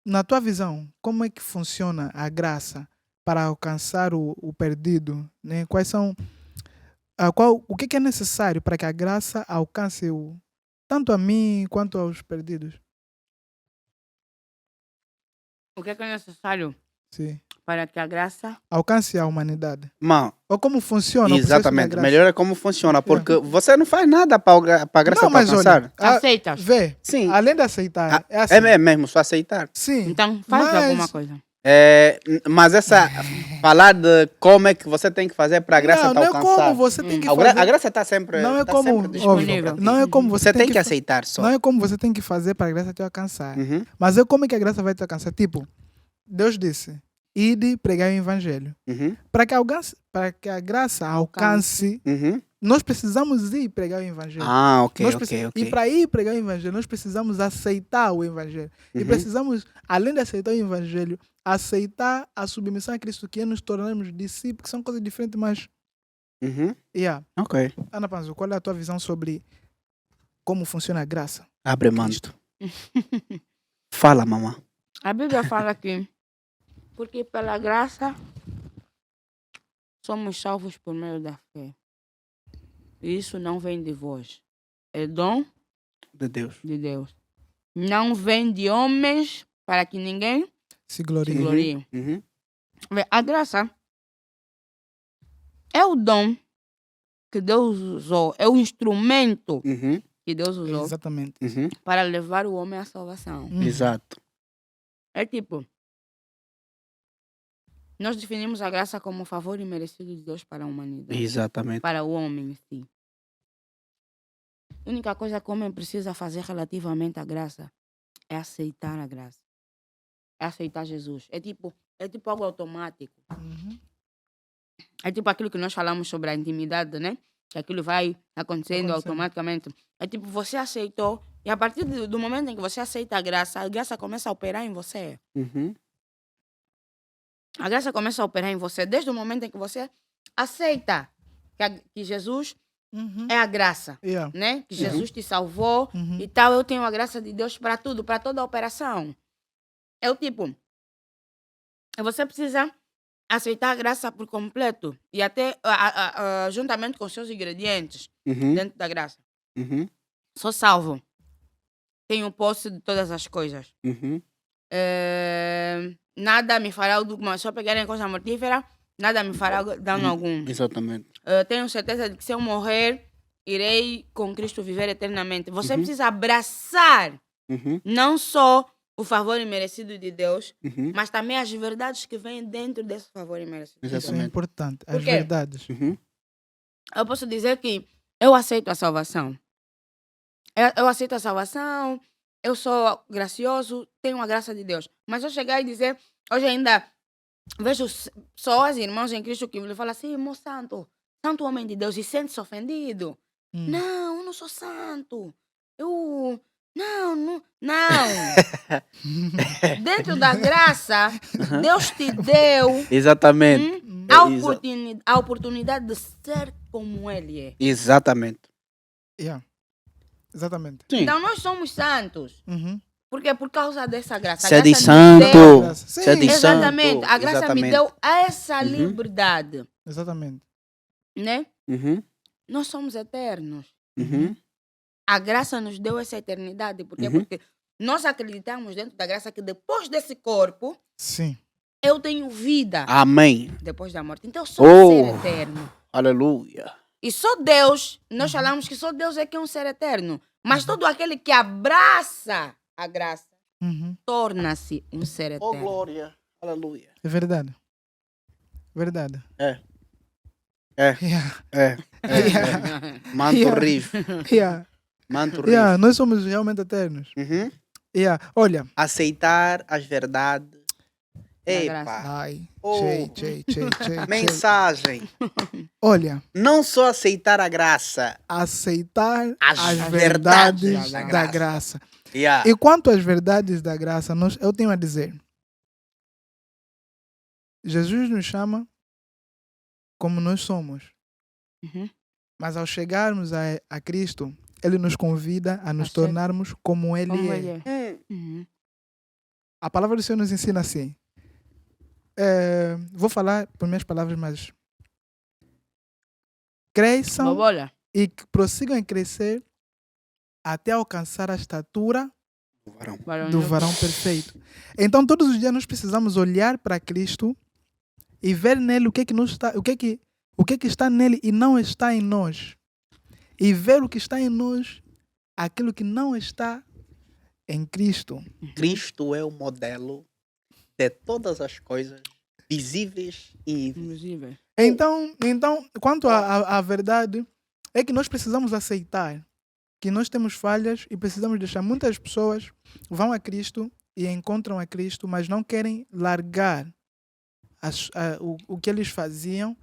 na tua visão, como é que funciona a graça para alcançar o perdido, né? Quais são o que é necessário para que a graça alcance tanto a mim quanto aos perdidos? O que é necessário Sim. para que a graça... Alcance a humanidade. Mano, Ou como funciona o processo da exatamente. graça? Melhor é como funciona, porque você não faz nada para a graça Não, mas alcançar. olha, Aceitas. vê, Sim. além de aceitar, é assim. É mesmo, só aceitar. Sim, Então, faz mas- alguma coisa. Mas falar de como é que você tem que fazer para a graça te não é alcançar. como você tem que A fazer. graça está sempre, Não é tá como, sempre disponível óbvio, para ti. não é como Você tem que fa- aceitar só. Não é como você tem que fazer para a graça te alcançar. Uhum, Mas é como é que a graça vai te alcançar. Tipo, Deus disse, ide pregar o evangelho. uhum, Para que a graça alcance, uhum. nós precisamos ir pregar o evangelho. Ah, ok, Nós ok, ok. E para ir pregar o evangelho, nós precisamos aceitar o evangelho. E Uhum. precisamos, além de aceitar o evangelho, aceitar a submissão a Cristo, que é nos tornarmos discípulos, que são coisas diferentes, mas... Uhum, Yeah. ok. Ana Panzo, qual é a tua visão sobre como funciona a graça? Abre manto. Fala, mamãe. A Bíblia fala que porque pela graça somos salvos por meio da fé. E isso não vem de vós. É dom De Deus. de Deus. Não vem de homens para que ninguém Se se glorie. glorie. Uhum, Vê, a graça é o dom que Deus usou, é o instrumento uhum, que Deus usou Exatamente. uhum. para levar o homem à salvação. Exato. É tipo, nós definimos a graça como um favor imerecido de Deus para a humanidade, Exatamente. para o homem em si. A única coisa que o homem precisa fazer relativamente à graça é aceitar a graça. É aceitar Jesus. É tipo algo automático. Uhum. É tipo aquilo que nós falamos sobre a intimidade, né? Que aquilo vai acontecendo automaticamente. É tipo, você aceitou, e a partir do momento em que você aceita a graça começa a operar em você. Uhum, A graça começa a operar em você desde o momento em que você aceita que Jesus Uhum. é a graça, Yeah. né? Que Jesus te salvou Uhum. e tal. Eu tenho a graça de Deus para tudo, para toda a operação. É o tipo, você precisa aceitar a graça por completo e até juntamente com os seus ingredientes uhum, dentro da graça. uhum, Sou salvo. Tenho posse de todas as coisas. uhum. Nada me fará alguma. Se eu pegar em coisa mortífera, nada me fará dano algum. Exatamente. Tenho certeza de que se eu morrer, irei com Cristo viver eternamente. Você Uhum. precisa abraçar Uhum, não só o favor imerecido de Deus, uhum, mas também as verdades que vêm dentro desse favor imerecido. Isso é exatamente. importante. Por As quê? verdades. Uhum, Eu posso dizer que eu aceito a salvação. Eu aceito a salvação, eu sou gracioso, tenho a graça de Deus. Mas eu chegar e dizer, hoje ainda vejo só as irmãs em Cristo que me falam assim, irmão santo homem de Deus, e sente-se ofendido. Não, eu não sou santo. Eu... Não. Dentro da graça, Deus te deu exatamente. a oportunidade de ser como Ele é. Exatamente. Yeah. Exatamente. Sim. Então nós somos santos. Uhum. Porque é por causa dessa graça. Você é A de graça nos deu- santo. Graça. Você é de Sim. Exatamente. santo. A graça me Exatamente. deu essa Uhum. liberdade. Exatamente. Né? Uhum, Nós somos eternos. uhum, A graça nos deu essa eternidade. Por quê? Uhum. Porque nós acreditamos dentro da graça que depois desse corpo, Sim. eu tenho vida amém. depois da morte. Então eu sou um ser eterno. Aleluia. E só Deus, nós falamos que só Deus é que é um ser eterno. Mas todo aquele que abraça a graça Uhum. torna-se um ser Oh, eterno. glória. Aleluia. É verdade. Verdade. É. Yeah. Manto Yeah. rijo. Yeah. Manto rijo. Yeah. Nós somos realmente eternos. Uhum. Yeah. Olha. Aceitar as verdades. graça. Epa. Ai. Oh. Tchê. Mensagem. Olha. Não só aceitar a graça. Aceitar As as verdades verdades da da graça. graça. Yeah. E quanto às verdades da graça, eu tenho a dizer. Jesus nos chama como nós somos. Uhum. Mas ao chegarmos a Cristo, Ele nos convida a nos ser tornarmos como Ele Como é. ele é. Uhum. A palavra do Senhor nos ensina assim. vou falar por minhas palavras, mas cresçam Bobolha. e que prossigam em crescer até alcançar a estatura O varão. do varão perfeito. Então, todos os dias nós precisamos olhar para Cristo e ver nele o que é que nos está, o que é que está nele e não está em nós. E ver o que está em nós, aquilo que não está em Cristo. Cristo é o modelo de todas as coisas visíveis e invisíveis. Inclusive. Então, quanto à verdade, é que nós precisamos aceitar que nós temos falhas e precisamos deixar. Muitas pessoas vão a Cristo e encontram a Cristo, mas não querem largar o que eles faziam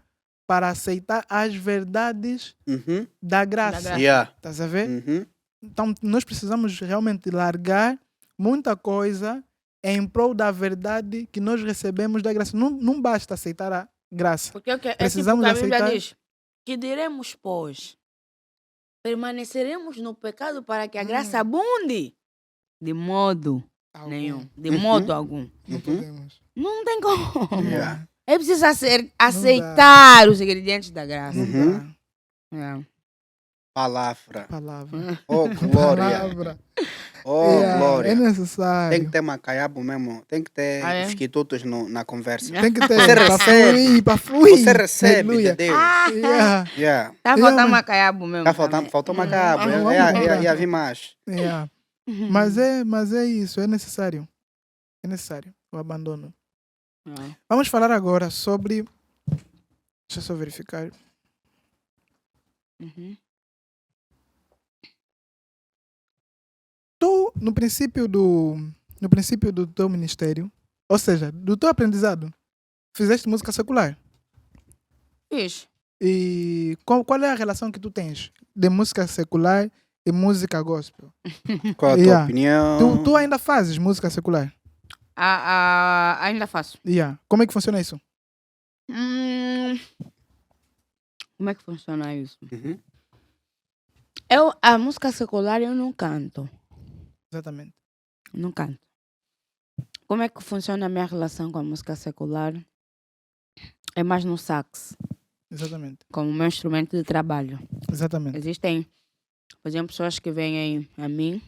para aceitar as verdades Uhum. da graça. Da graça. Yeah. Estás a ver? Uhum. Então, nós precisamos realmente largar muita coisa em prol da verdade que nós recebemos da graça. Não basta aceitar a graça. Porque é Precisamos tipo que a Bíblia aceitar- diz: que diremos, pois? Permaneceremos no pecado para que a graça abunde? De modo nenhum. De Uhum. modo algum. Não podemos. Não tem como. Yeah. É preciso aceitar os ingredientes da graça. Não Uhum. dá. É. Palavra. Palavra. Oh, glória. Palavra. Oh, Yeah, glória. é necessário. Tem que ter macaiabo mesmo. Tem que ter Ah, é? esquitutos na conversa. Tem que ter Você recebe. para fluir. Você recebe Aleluia. de Deus. Yeah, Yeah. Tá Yeah, faltando mas- macaiabo mesmo. Tá faltando, também. faltou macaiabo. Vamos Eu embora. ia vir mais. yeah. Uhum. Mas é isso, é necessário. É necessário o abandono. É. Vamos falar agora sobre. Deixa eu só verificar. Uhum. Tu, no princípio do teu ministério, ou seja, do teu aprendizado, fizeste música secular. Fiz. E qual é a relação que tu tens de música secular e música gospel? Qual a tua Yeah. opinião? Tu ainda fazes música secular? Ainda faço. Yeah. Como é que funciona isso? Como é que funciona isso? Uhum. A música secular eu não canto. Exatamente. Não canto. Como é que funciona a minha relação com a música secular? É mais no sax, Exatamente. como meu instrumento de trabalho. Exatamente. Existem, por exemplo, pessoas que vêm a mim,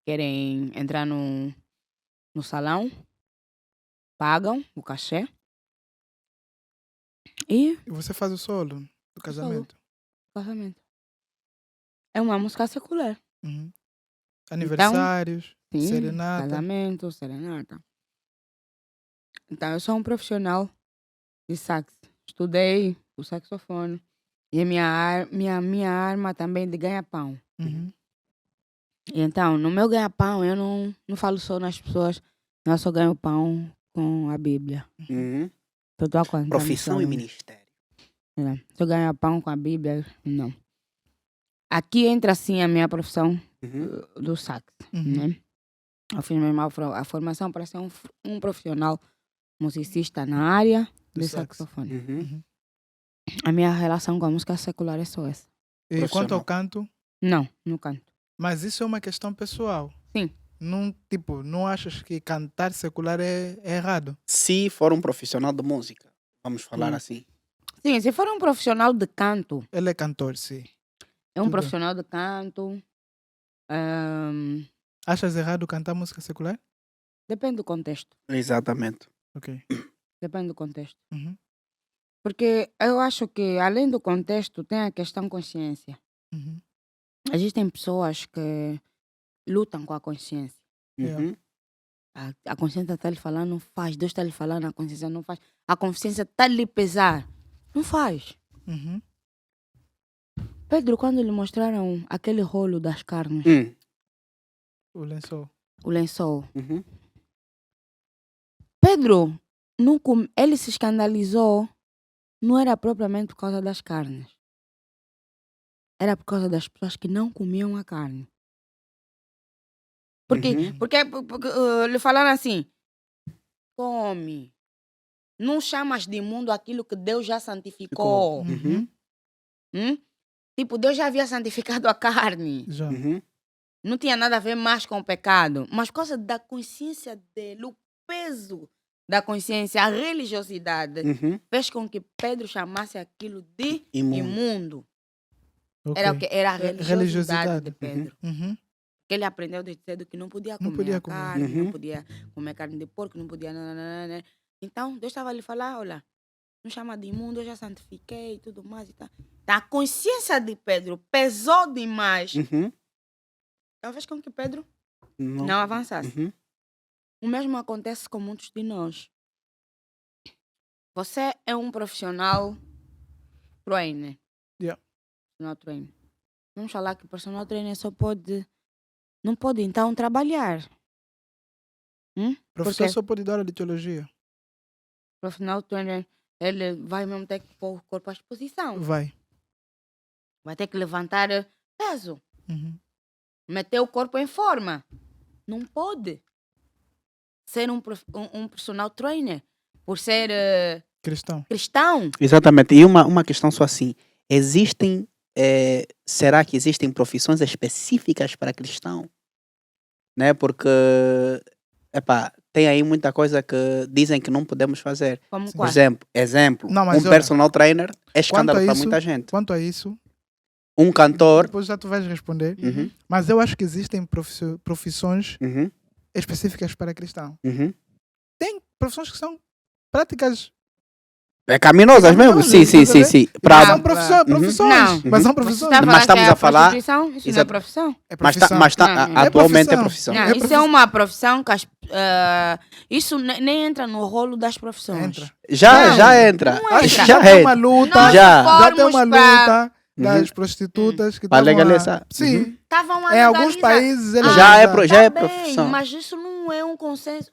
querem entrar no salão, pagam o cachê e E você faz o solo do casamento. casamento. É uma música secular. Uhum. Aniversários, Sim, serenata. casamento, serenata. Então, eu sou um profissional de sax. Estudei o saxofone. E a minha arma também de ganha-pão. Uhum. E então, no meu ganha-pão, eu não falo só nas pessoas. Eu só ganho pão com a Bíblia. Uhum. Tô a contar Profissão e missão. ministério. Se eu ganhar pão com a Bíblia, não. Aqui entra assim a minha profissão Uhum. do sax. Uhum. Né? Eu fiz mesmo a formação para ser um profissional musicista na área Do de sax. saxofone. Uhum. A minha relação com a música secular é só essa. E Profissional. quanto ao canto, Não canto. mas isso é uma questão pessoal. Sim. Não achas que cantar secular é errado? Se for um profissional de música, vamos falar assim. Sim, se for um profissional de canto, Ele é cantor, sim. é um Tudo. profissional de canto. Achas errado cantar música secular? Depende do contexto. Exatamente. Ok. Depende do contexto. Uhum. Porque eu acho que, além do contexto, tem a questão consciência. Uhum. Existem pessoas que lutam com a consciência. Yeah. Uhum. A consciência está lhe falando, não faz. Deus está lhe falando, a consciência não faz. A consciência está lhe pesar, não faz. Uhum. Pedro, quando lhe mostraram aquele rolo das carnes, O lençol. o lençol, Uhum. Pedro, ele se escandalizou, não era propriamente por causa das carnes. Era por causa das pessoas que não comiam a carne. Porque lhe falaram assim, come, não chamas de imundo aquilo que Deus já santificou. Uhum. Tipo, Deus já havia santificado a carne. Já. Uhum. Não tinha nada a ver mais com o pecado. Mas por causa da consciência dele, o peso da consciência, a religiosidade, Uhum. fez com que Pedro chamasse aquilo de Imundo. imundo. Ok. Era o quê? Era a religiosidade religiosidade. de Pedro. Uhum. Que ele aprendeu desde cedo que não podia Não comer podia a comer. carne, Uhum. não podia comer carne de porco, não podia... nananana. Então, Deus estava a lhe falar, olha, não chama de imundo, eu já santifiquei e tudo mais. E tal. Então, a consciência de Pedro pesou demais. Uhum. Então, fez com que Pedro Não. não avançasse. Uhum. O mesmo acontece com muitos de nós. Você é um profissional trainer. Yeah. Personal trainer. Vamos falar que o personal trainer só pode... Não pode, então, trabalhar. Professor Porque só pode dar a de teologia. o profissional trainer, ele vai mesmo ter que pôr o corpo à exposição. Vai. Vai ter que levantar peso. Uhum. Meter o corpo em forma. Não pode ser um personal trainer por ser Cristão. cristão. Exatamente. E uma questão só assim. Existem... será que existem profissões específicas para cristão? Né? Porque... Epá, tem aí muita coisa que dizem que não podemos fazer. Como Sim. Por qual? exemplo, Não, mas um olha, personal trainer é escândalo para isso- muita gente. Quanto a isso, Um cantor... depois já tu vais responder. Uhum. Mas eu acho que existem profissões Uhum. específicas para cristão. Uhum. Tem profissões que são práticas. É caminosas mesmo? Caminosas, Sim, sim, estás a sim, ver? sim. Não, São profissões, Uhum. profissões. Não. Mas são Uhum. profissões. Você está a Mas falar estamos que é a falar- prostituição? Isso não é Exato. profissão? É Mas, profissão. Não, não. atualmente é profissão. profissão. Não, É isso é profissão. uma profissão que isso nem entra no rolo das profissões. Entra. Já, Não, já entra. não Acho entra. que já tem uma luta. Nós Já. Já tem uma formos pra- luta das Uhum. prostitutas que Para estavam legalizar. Sim. Estavam a Em alguns legalizar. países é Já é, legalizado. já é Tá bem, profissão. mas isso não é um consenso,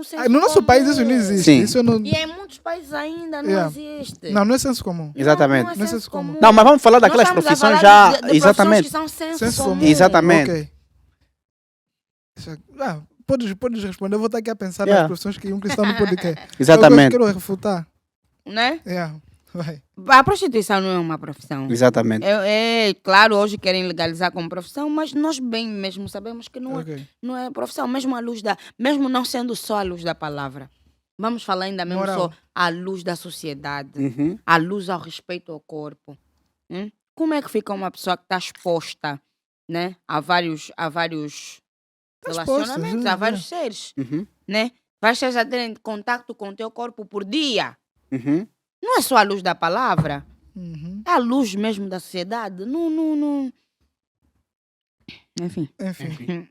senso No nosso comum. país isso não existe. Sim. Isso não... E em muitos países ainda não Yeah. existe. Não é senso comum. Exatamente. Não é Não é senso senso comum. comum. Não, mas vamos falar Nós daquelas estamos a profissões falar já... de profissões exatamente. que são senso Senso comum. comum. Exatamente. Ok. Podes responder. Eu vou estar aqui a pensar Yeah. nas profissões que um cristão não pode querer. Exatamente. Eu quero refutar. Né? Yeah. Vai. A prostituição não é uma profissão. Exatamente. Claro, hoje querem legalizar como profissão, mas nós bem mesmo sabemos que Ok. não é profissão, mesmo mesmo não sendo só a luz da palavra. Vamos falar ainda mesmo Moral. só à luz da sociedade, Uhum. à luz ao respeito ao corpo. Como é que fica uma pessoa que está exposta, né, a vários relacionamentos, a vários seres, Uhum. né? Vais já ter contato com o teu corpo por dia. Uhum. Não é só a luz da palavra, Uhum. é a luz mesmo da sociedade. Não. Enfim. Enfim.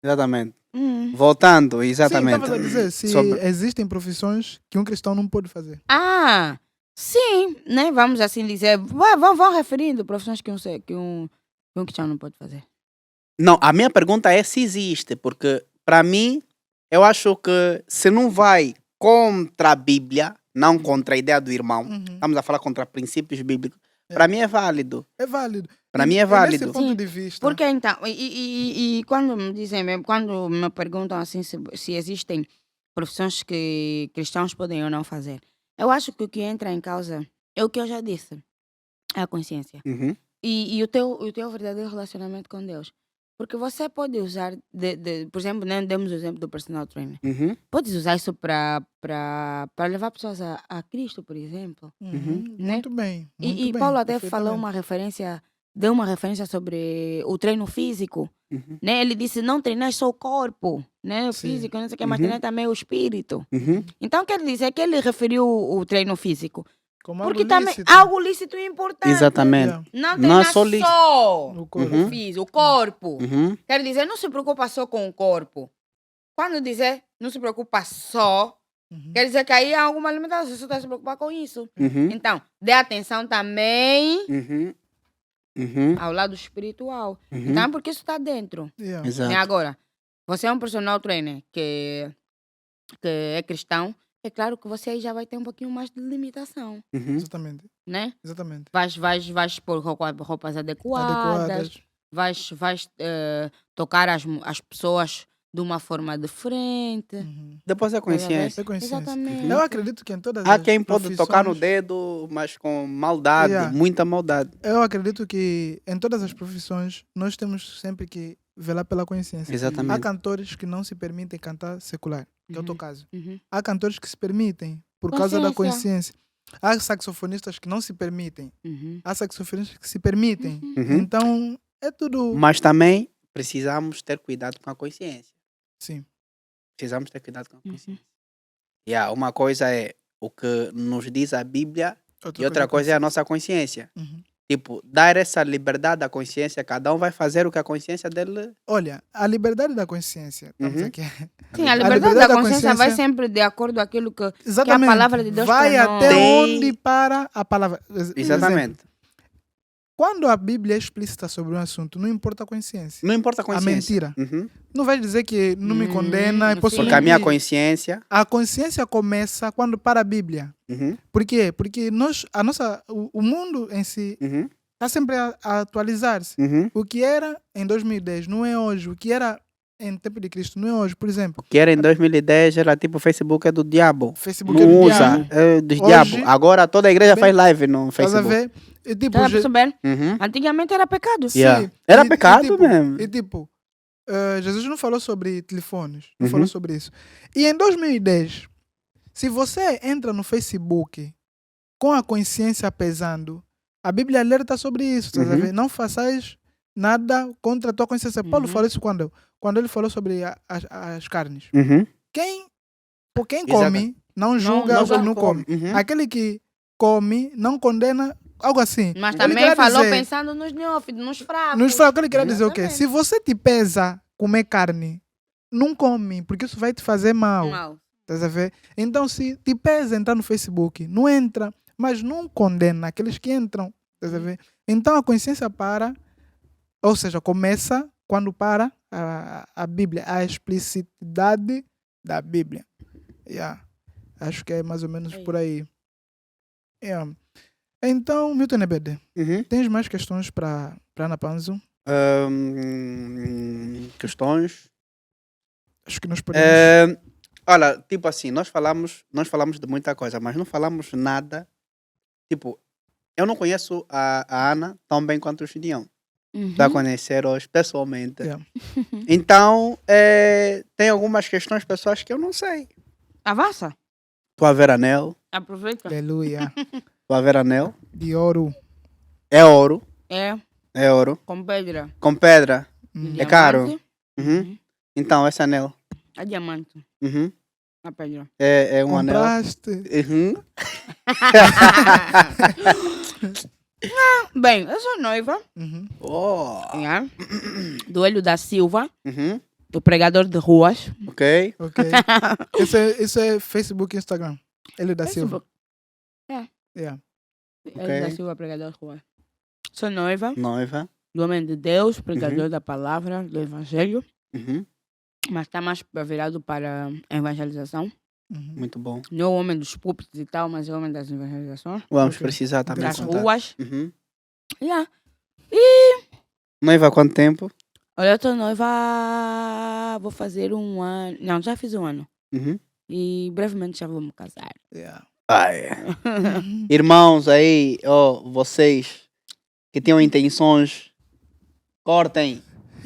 Exatamente. Hum. Voltando, Sim, exatamente. estavas a dizer, se Sobre- existem profissões que um cristão não pode fazer. Ah, sim, né? Vamos assim dizer. Vão referindo profissões que um cristão não pode fazer. Não, a minha pergunta é se existe, porque para mim, eu acho que se não vai contra a Bíblia, não contra a ideia do irmão, Uhum. estamos a falar contra princípios bíblicos, para mim é válido. É válido. Para E- mim é e válido. Nesse ponto Sim, de vista. Porque então, e quando me dizem mesmo, quando me perguntam assim se existem profissões que cristãos podem ou não fazer, eu acho que o que entra em causa é o que eu já disse, é a consciência. Uhum. E o teu verdadeiro relacionamento com Deus. Porque você pode usar, por exemplo, né, demos o exemplo do personal trainer. Uhum. Podes usar isso para levar pessoas a Cristo, por exemplo. Uhum. Né? Muito bem. Muito E bem, Paulo até falou perfeitamente. deu uma referência sobre o treino físico. Uhum. Né? Ele disse, não treinar só o corpo, né? O Sim. físico, não sei o que, mas Uhum. treinar também o espírito. Uhum. Então quer dizer que ele referiu o treino físico. Como Porque algo também lícito. algo lícito e importante. Exatamente. Yeah. Não Não treinar é só lícito. só O corpo. Uhum. o físico, o corpo. Uhum. Quer dizer, não se preocupa só com o corpo. Quando dizer não se preocupa só, Uhum. quer dizer que aí há alguma limitação. Você está se preocupar com isso. Uhum. Então, dê atenção também Uhum. Uhum. ao lado espiritual. Uhum. Então, porque isso está dentro. Yeah. Exato. Né? Agora, você é um personal trainer que é cristão, é claro que você aí já vai ter um pouquinho mais de limitação, Uhum. Exatamente. né? Exatamente. Vais pôr roupas adequadas, vais tocar as pessoas de uma forma diferente. Uhum. Depois é consciência. É consciência. Exatamente. Eu acredito que em todas Há as quem pode tocar no profissões- dedo, mas com maldade, Yeah. muita maldade. Eu acredito que em todas as profissões nós temos sempre que velar pela consciência. Há Exatamente. cantores que não se permitem cantar secular. que é o teu caso. Uhum. Há cantores que se permitem por causa da Consciência. consciência. Há saxofonistas que não se permitem. Uhum. Há saxofonistas que se permitem. Uhum. Então, é tudo... Mas também precisamos ter cuidado com a consciência. Sim. Precisamos ter cuidado com a Uhum. consciência. Uma coisa é o que nos diz a Bíblia e outra coisa é a nossa consciência. Uhum. Tipo, dar essa liberdade à consciência, cada um vai fazer o que a consciência dele... Olha, a liberdade da consciência, estamos Uhum. aqui. Sim, a liberdade liberdade da da consciência vai consciência- sempre de acordo com aquilo que Exatamente. palavra de Deus vai para nós. até Tem- onde para a palavra. Exemplo, Exatamente. quando a Bíblia é explícita sobre um assunto, não importa a consciência. Não importa a consciência. mentira. Uhum. Não vai dizer que não me condena, eu posso sim. Porque a minha mentir. consciência... A consciência começa quando para a Bíblia. Uhum. Por quê? Porque o mundo em si Uhum. está sempre a atualizar-se. Uhum. O que era em 2010 não é hoje. O que era em tempo de Cristo não é hoje. Por exemplo, Que era em 2010, era tipo o Facebook é do diabo. Facebook é Não do usa, diabo. é dos Hoje- diabo. Agora toda a igreja Bem, faz live no Estás a Facebook. ver? E, tipo, Estás a perceber? Uhum. Antigamente era pecado. Sim. Yeah. Era E, pecado tipo, mesmo. E tipo, Jesus não falou sobre telefones, não Uhum. falou sobre isso. E em 2010, se você entra no Facebook com a consciência pesando, a Bíblia alerta sobre isso, estás a Uhum. ver? Não façais nada contra a tua consciência. Paulo Uhum. falou isso quando ele falou sobre as carnes. Uhum. Quem Exato. come, não julga não o que julga não o que come. Uhum. Aquele que come, não condena, algo assim. Mas Ele também quer falou dizer- pensando nos neófitos, nos fracos. Nos fracos, ele quer dizer o quê? Exatamente. Se você te pesa comer carne, não come, porque isso vai te fazer mal. Mal. Estás a ver? Então, se te pesa entrar no Facebook, não entra, mas não condena aqueles que entram. Estás a ver? Então, a consciência para, ou seja, começa quando para a Bíblia, a explicidade da Bíblia. Yeah. Acho que é mais ou menos por aí. Yeah. Então, Milton Ebede, Uhum. tens mais questões para Ana Panzo? Questões. Acho que nós podemos. Olha, tipo assim, nós falamos de muita coisa, mas não falamos nada. Tipo, eu não conheço a Ana tão bem quanto o Gideão. Uhum. Para conhecer hoje pessoalmente. Yeah. Então, tem algumas questões pessoais que eu não sei. Avança. Estou a ver anel. Aproveita. Aleluia. Estou a ver anel. De ouro. É ouro. É, É ouro. com pedra. Com pedra. Hum. É caro. Diamante. Uhum. Então, esse anel. É diamante. Uhum. A pedra. É um anel. Compraste. Uhum. Bem, eu sou noiva. Uhum. Oh. Yeah. Do Hélio da Silva, Uhum. o pregador de ruas. Ok. Ok. Isso é Facebook e Instagram. Ele da Silva. Facebook. Yeah. Hélio da Silva, pregador de ruas. Sou noiva Noiva. do homem de Deus, pregador da palavra, do evangelho. Uhum. Mas está mais virado para a evangelização. Uhum. Muito bom. Não é o homem dos púlpitos e tal, mas é o homem das evangelizações. Vamos Ok. precisar também Das contar. ruas. Uhum. Yeah. Noiva há quanto tempo? Olha, eu estou noiva. Vou fazer 1 ano. Não, já fiz 1 ano. Uhum. E brevemente já vou me casar. Yeah. Ai. Uhum. Irmãos aí, vocês que tenham intenções, cortem.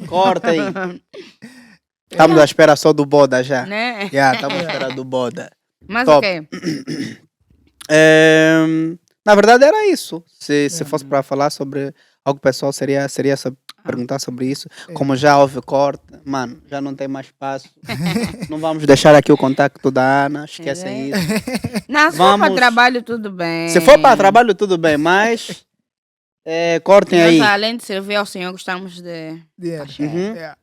Cortem. Estamos à espera só do boda já. Né? Já, estamos à espera do boda. Mas Top. o quê? Na verdade era isso. Se fosse para falar sobre algo pessoal, seria perguntar sobre isso. É. Como já houve corte, mano, já não tem mais espaço. Não vamos deixar aqui o contacto da Ana, esquecem É. isso. Não, se for para Vamos- trabalho, tudo bem. Se for para trabalho, tudo bem, mas cortem Nós, aí. além de servir ao Senhor, gostamos de. Yeah. Uhum. Yeah.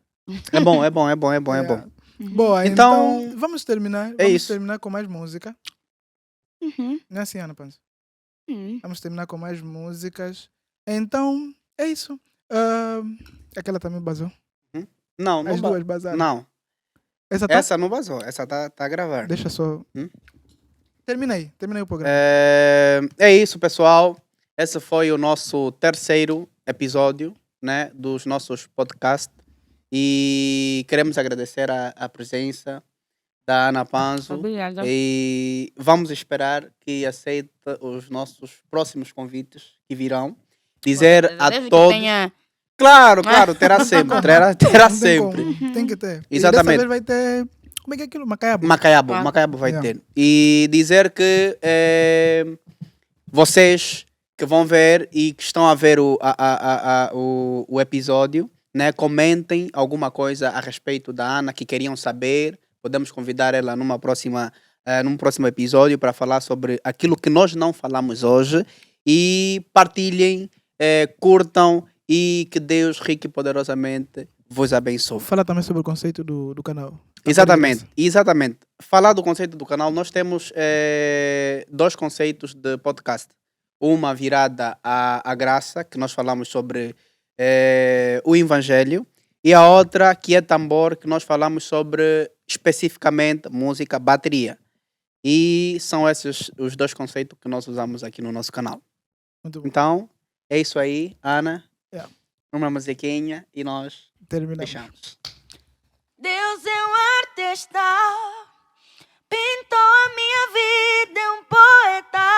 É bom. Yeah. Boa, Então, então vamos terminar. é Vamos isso. terminar com mais música. Uhum. Não é assim, Ana Panzo? Uhum. Vamos terminar com mais músicas. Então, é isso. Aquela também basou. Não, As duas basaram. não. Essa tá? Essa não vazou, essa tá a gravar. Deixa só. Hum? Termina aí o programa. É isso, pessoal. Esse foi o nosso terceiro episódio, né, dos nossos podcasts. E queremos agradecer a presença da Ana Panzo. Obrigada. E vamos esperar que aceite os nossos próximos convites que virão. Dizer a Desde que todos. tenha- Claro, terá sempre. Terá Não tem sempre. como, tem que ter. Exatamente. E dessa vez vai ter Como é que é aquilo? Macaiabo. Macaiabo vai Yeah. ter. E dizer que vocês que vão ver e que estão a ver o episódio, né, comentem alguma coisa a respeito da Ana que queriam saber. Podemos convidar ela num próximo episódio para falar sobre aquilo que nós não falamos hoje. E partilhem, curtam e que Deus rico e poderosamente vos abençoe. Fala também sobre o conceito do canal. Exatamente. Falar do conceito do canal, nós temos 2 conceitos de podcast. Uma virada à graça, que nós falamos sobre o Evangelho, e a outra que é tambor, que nós falamos sobre especificamente música, bateria. E são esses os 2 conceitos que nós usamos aqui no nosso canal. Muito bom. Então, é isso aí, Ana. Yeah. Uma musiquinha e nós Terminamos. deixamos. Deus é um artista, pintou a minha vida, é um poeta,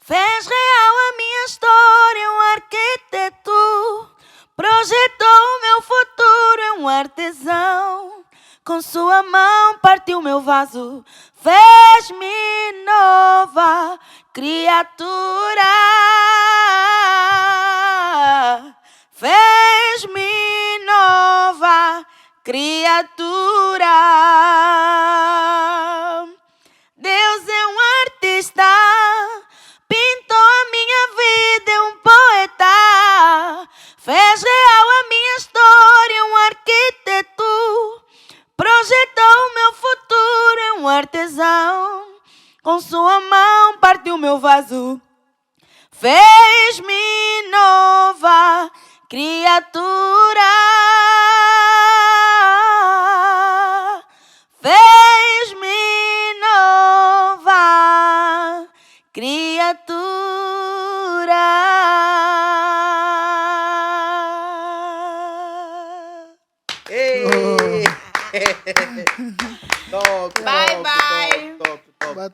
fez real a minha história, é um arquiteto, projetou o meu futuro, é um artesão, com sua mão partiu meu vaso, fez-me nova criatura, fez-me nova criatura. Deus é um artista, pintou a minha vida, é um poeta, fez real a minha história, é um arquiteto, projetou o meu futuro, é um artesão, com sua mão partiu meu vaso, fez-me nova criatura, fez-me nova criatura. Ei! Top, Bye, top, bye. top, top, top. Bate-